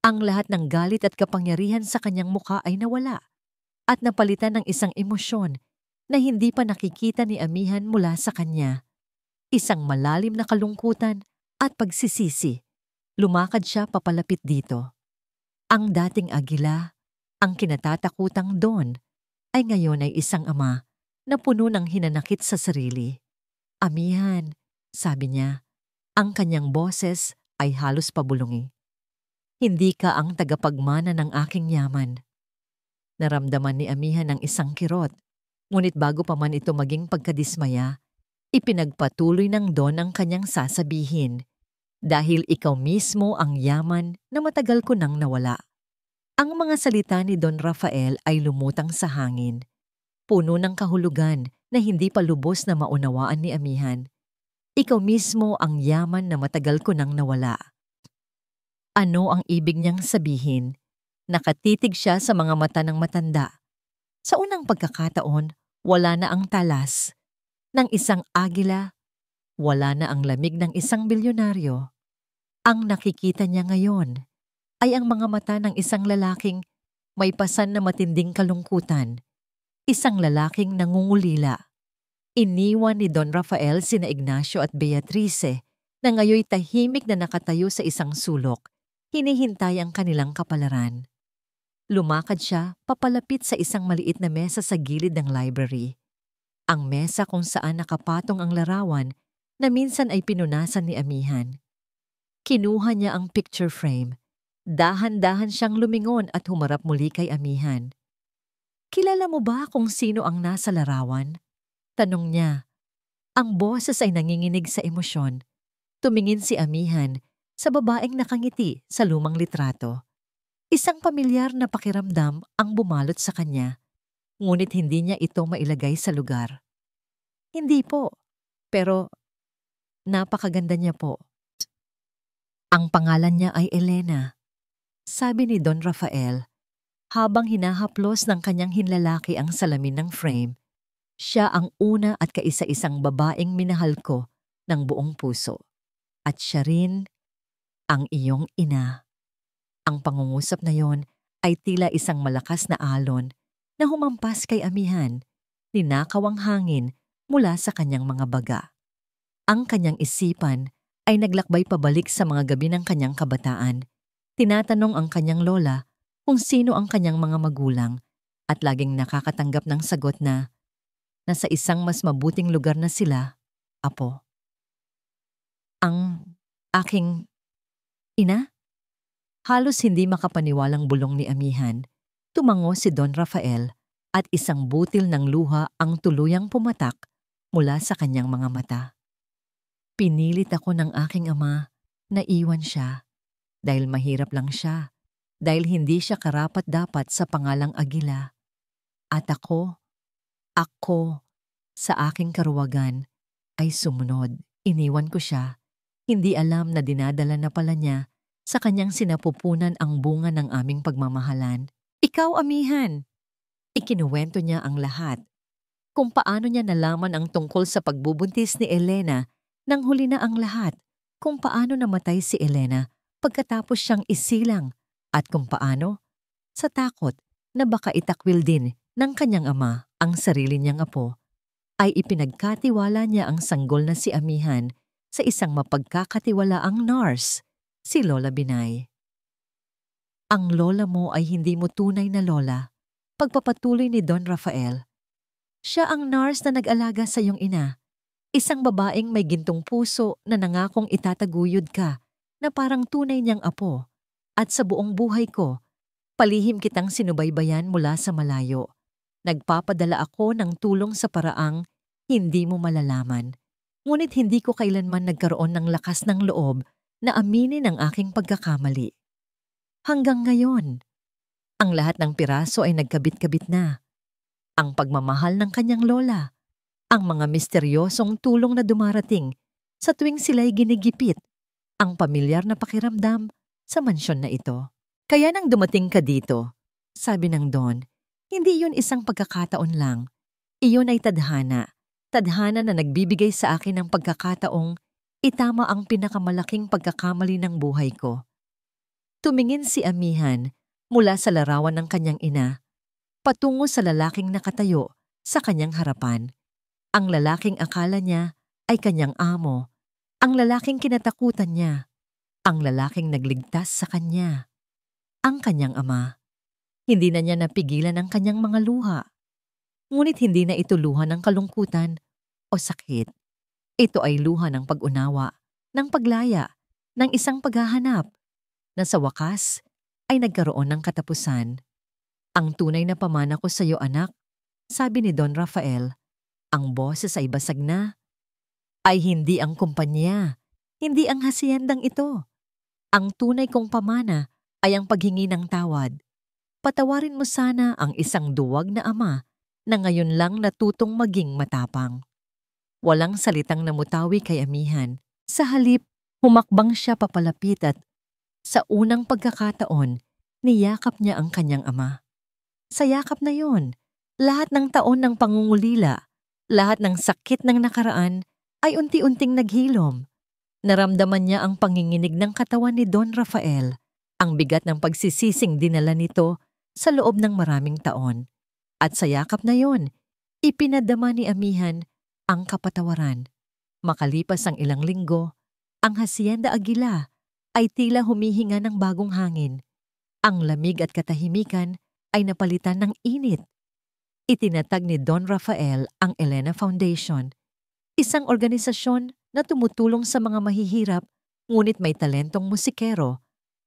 Ang lahat ng galit at kapangyarihan sa kanyang mukha ay nawala at napalitan ng isang emosyon na hindi pa nakikita ni Amihan mula sa kanya. Isang malalim na kalungkutan at pagsisisi. Lumakad siya papalapit dito. Ang dating agila, ang kinatatakutang Don, ay ngayon ay isang ama na puno ng hinanakit sa sarili. Amihan, sabi niya, ang kanyang boses ay halos pabulungi. Hindi ka ang tagapagmana ng aking yaman. Naramdaman ni Amihan ang isang kirot, ngunit bago pa man ito maging pagkadismaya, ipinagpatuloy ng Don ang kanyang sasabihin, dahil ikaw mismo ang yaman na matagal ko nang nawala. Ang mga salita ni Don Rafael ay lumutang sa hangin, puno ng kahulugan na hindi pa lubos na maunawaan ni Amihan. Ikaw mismo ang yaman na matagal ko nang nawala. Ano ang ibig niyang sabihin? Nakatitig siya sa mga mata ng matanda. Sa unang pagkakataon, wala na ang talas ng isang agila, wala na ang lamig ng isang bilyonaryo. Ang nakikita niya ngayon ay ang mga mata ng isang lalaking may pasan na matinding kalungkutan, isang lalaking nangungulila. Iniwan ni Don Rafael sina Ignacio at Beatrice na ngayoy tahimik na nakatayo sa isang sulok, hinihintay ang kanilang kapalaran. Lumakad siya papalapit sa isang maliit na mesa sa gilid ng library. Ang mesa kung saan nakapatong ang larawan na minsan ay pinunasan ni Amihan. Kinuha niya ang picture frame. Dahan-dahan siyang lumingon at humarap muli kay Amihan. "Kilala mo ba kung sino ang nasa larawan?" Tanong niya. Ang boses ay nanginginig sa emosyon. Tumingin si Amihan sa babaeng nakangiti sa lumang litrato. Isang pamilyar na pakiramdam ang bumalot sa kanya, ngunit hindi niya ito mailagay sa lugar. "Hindi po, pero napakaganda niya po." "Ang pangalan niya ay Elena," sabi ni Don Rafael, habang hinahaplos ng kanyang hinlalaki ang salamin ng frame. "Siya ang una at kaisa-isang babaeng minahal ko ng buong puso. At siya rin ang iyong ina." Ang pangungusap na yon ay tila isang malakas na alon na humampas kay Amihan, ninakaw ang hangin mula sa kanyang mga baga. Ang kanyang isipan ay naglakbay pabalik sa mga gabi ng kanyang kabataan. Tinatanong ang kanyang lola kung sino ang kanyang mga magulang at laging nakakatanggap ng sagot na nasa isang mas mabuting lugar na sila, apo. "Ang aking ina?" Halos hindi makapaniwalang bulong ni Amihan. Tumango si Don Rafael at isang butil ng luha ang tuluyang pumatak mula sa kanyang mga mata. "Pinilit ako ng aking ama na iwan siya dahil mahirap lang siya, dahil hindi siya karapat-dapat sa pangalang Aguila. At ako, sa aking karuwagan, ay sumunod. Iniwan ko siya, hindi alam na dinadala na pala niya sa kanyang sinapupunan ang bunga ng aming pagmamahalan. Ikaw, Amihan!" Ikinuwento niya ang lahat. Kung paano niya nalaman ang tungkol sa pagbubuntis ni Elena nang huli na ang lahat. Kung paano namatay si Elena pagkatapos siyang isilang. At kung paano, sa takot na baka itakwil din ng kanyang ama ang sarili niyang apo, ay ipinagkatiwala niya ang sanggol na si Amihan sa isang mapagkakatiwalaang nurse, si Lola Binay. "Ang lola mo ay hindi mo tunay na lola," pagpapatuloy ni Don Rafael. "Siya ang nurse na nag-alaga sa iyong ina. Isang babaeng may gintong puso na nangakong itataguyod ka na parang tunay niyang apo. At sa buong buhay ko, palihim kitang sinubaybayan mula sa malayo. Nagpapadala ako ng tulong sa paraang hindi mo malalaman. Ngunit hindi ko kailanman nagkaroon ng lakas ng loob na aminin ang aking pagkakamali. Hanggang ngayon, ang lahat ng piraso ay nagkabit-kabit na. Ang pagmamahal ng kanyang lola, ang mga misteryosong tulong na dumarating sa tuwing sila'y ginigipit, ang pamilyar na pakiramdam sa mansyon na ito. Kaya nang dumating ka dito," sabi ng Don, "hindi yun isang pagkakataon lang. Iyon ay tadhana. Tadhana na nagbibigay sa akin ng pagkakataong itama ang pinakamalaking pagkakamali ng buhay ko." Tumingin si Amihan mula sa larawan ng kanyang ina, patungo sa lalaking nakatayo sa kanyang harapan. Ang lalaking akala niya ay kanyang amo, ang lalaking kinatakutan niya, ang lalaking nagligtas sa kanya, ang kanyang ama. Hindi na niya napigilan ang kanyang mga luha. Ngunit hindi na ito luha ng kalungkutan o sakit. Ito ay luha ng pag-unawa, ng paglaya, ng isang paghahanap, na sa wakas ay nagkaroon ng katapusan. "Ang tunay na pamana ko sa iyo, anak," sabi ni Don Rafael. "Ang boses ay basag na. Ay hindi ang kumpanya, hindi ang haciendang ito. Ang tunay kong pamana ay ang paghingi ng tawad. Patawarin mo sana ang isang duwag na ama na ngayon lang natutong maging matapang." Walang salitang namutawi kay Amihan. Sa halip, humakbang siya papalapit at sa unang pagkakataon, niyakap niya ang kanyang ama. Sa yakap na yon, lahat ng taon ng pangungulila, lahat ng sakit ng nakaraan ay unti-unting naghilom. Naramdaman niya ang panginginig ng katawan ni Don Rafael, ang bigat ng pagsisising dinala nito sa loob ng maraming taon. At sa yakap na yon, ipinadama ni Amihan ang kapatawaran. Makalipas ang ilang linggo, ang Hacienda Aguila ay tila humihinga ng bagong hangin. Ang lamig at katahimikan ay napalitan ng init. Itinatag ni Don Rafael ang Elena Foundation, isang organisasyon na tumutulong sa mga mahihirap ngunit may talentong musikero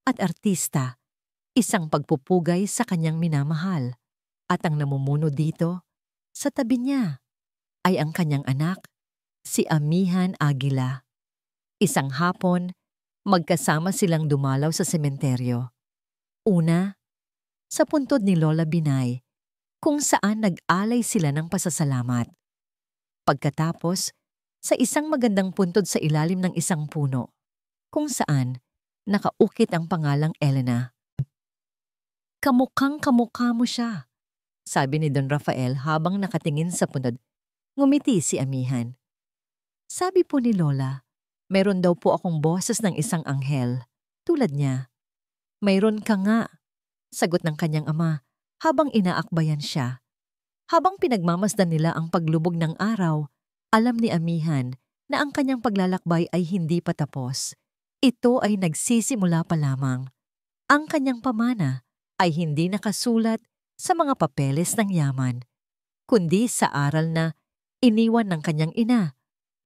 at artista, isang pagpupugay sa kanyang minamahal. At ang namumuno dito, sa tabi niya, ay ang kanyang anak, si Amihan Aguila. Isang hapon, magkasama silang dumalaw sa sementeryo. Una, sa puntod ni Lola Binay, kung saan nag-alay sila ng pasasalamat. Pagkatapos, sa isang magandang puntod sa ilalim ng isang puno, kung saan nakaukit ang pangalang Elena. Kamukhang kamukha mo siya, sabi ni Don Rafael habang nakatingin sa puntod. Ngumiti si Amihan. Sabi po ni Lola, mayroon daw po akong boses ng isang anghel, tulad niya. Mayroon ka nga, sagot ng kanyang ama habang inaakbayan siya. Habang pinagmamasdan nila ang paglubog ng araw, alam ni Amihan na ang kanyang paglalakbay ay hindi pa tapos. Ito ay nagsisimula pa lamang. Ang kanyang pamana ay hindi nakasulat sa mga papeles ng yaman, kundi sa aral na iniwan ng kanyang ina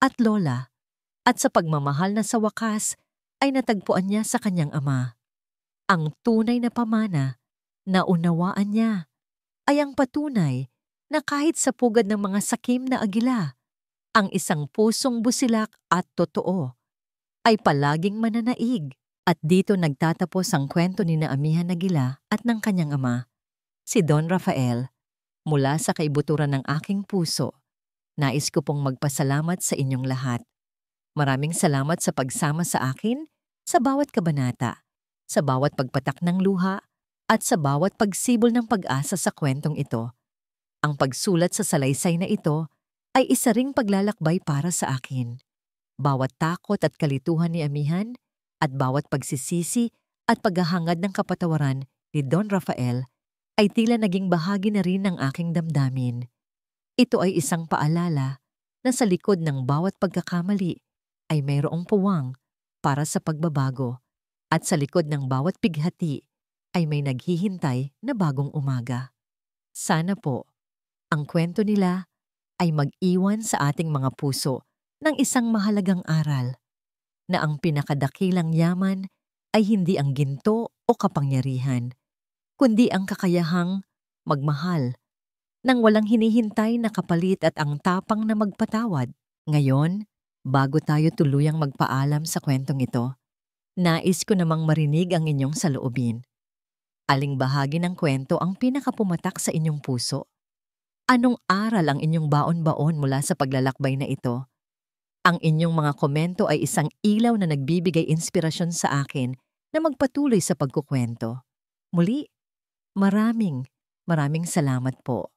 at lola, at sa pagmamahal na sa wakas ay natagpuan niya sa kanyang ama. Ang tunay na pamana na unawaan niya ay ang patunay na kahit sa pugad ng mga sakim na agila, ang isang pusong busilak at totoo ay palaging mananaig. At dito nagtatapos ang kwento ni Amihan Aguila at ng kanyang ama, si Don Rafael. Mula sa kaibuturan ng aking puso, nais ko pong magpasalamat sa inyong lahat. Maraming salamat sa pagsama sa akin sa bawat kabanata, sa bawat pagpatak ng luha, at sa bawat pagsibol ng pag-asa sa kwentong ito. Ang pagsulat sa salaysay na ito ay isa ring paglalakbay para sa akin. Bawat takot at kalituhan ni Amihan at bawat pagsisisi at paghahangad ng kapatawaran ni Don Rafael ay tila naging bahagi na rin ng aking damdamin. Ito ay isang paalala na sa likod ng bawat pagkakamali ay mayroong puwang para sa pagbabago, at sa likod ng bawat pighati ay may naghihintay na bagong umaga. Sana po, ang kwento nila ay mag-iwan sa ating mga puso ng isang mahalagang aral, na ang pinakadakilang yaman ay hindi ang ginto o kapangyarihan, kundi ang kakayahang magmahal nang walang hinihintay na kapalit at ang tapang na magpatawad. Ngayon, bago tayo tuluyang magpaalam sa kwentong ito, nais ko namang marinig ang inyong saloobin. Aling bahagi ng kwento ang pinakapumatak sa inyong puso? Anong aral ang inyong baon-baon mula sa paglalakbay na ito? Ang inyong mga komento ay isang ilaw na nagbibigay inspirasyon sa akin na magpatuloy sa pagkukwento. Muli, maraming salamat po.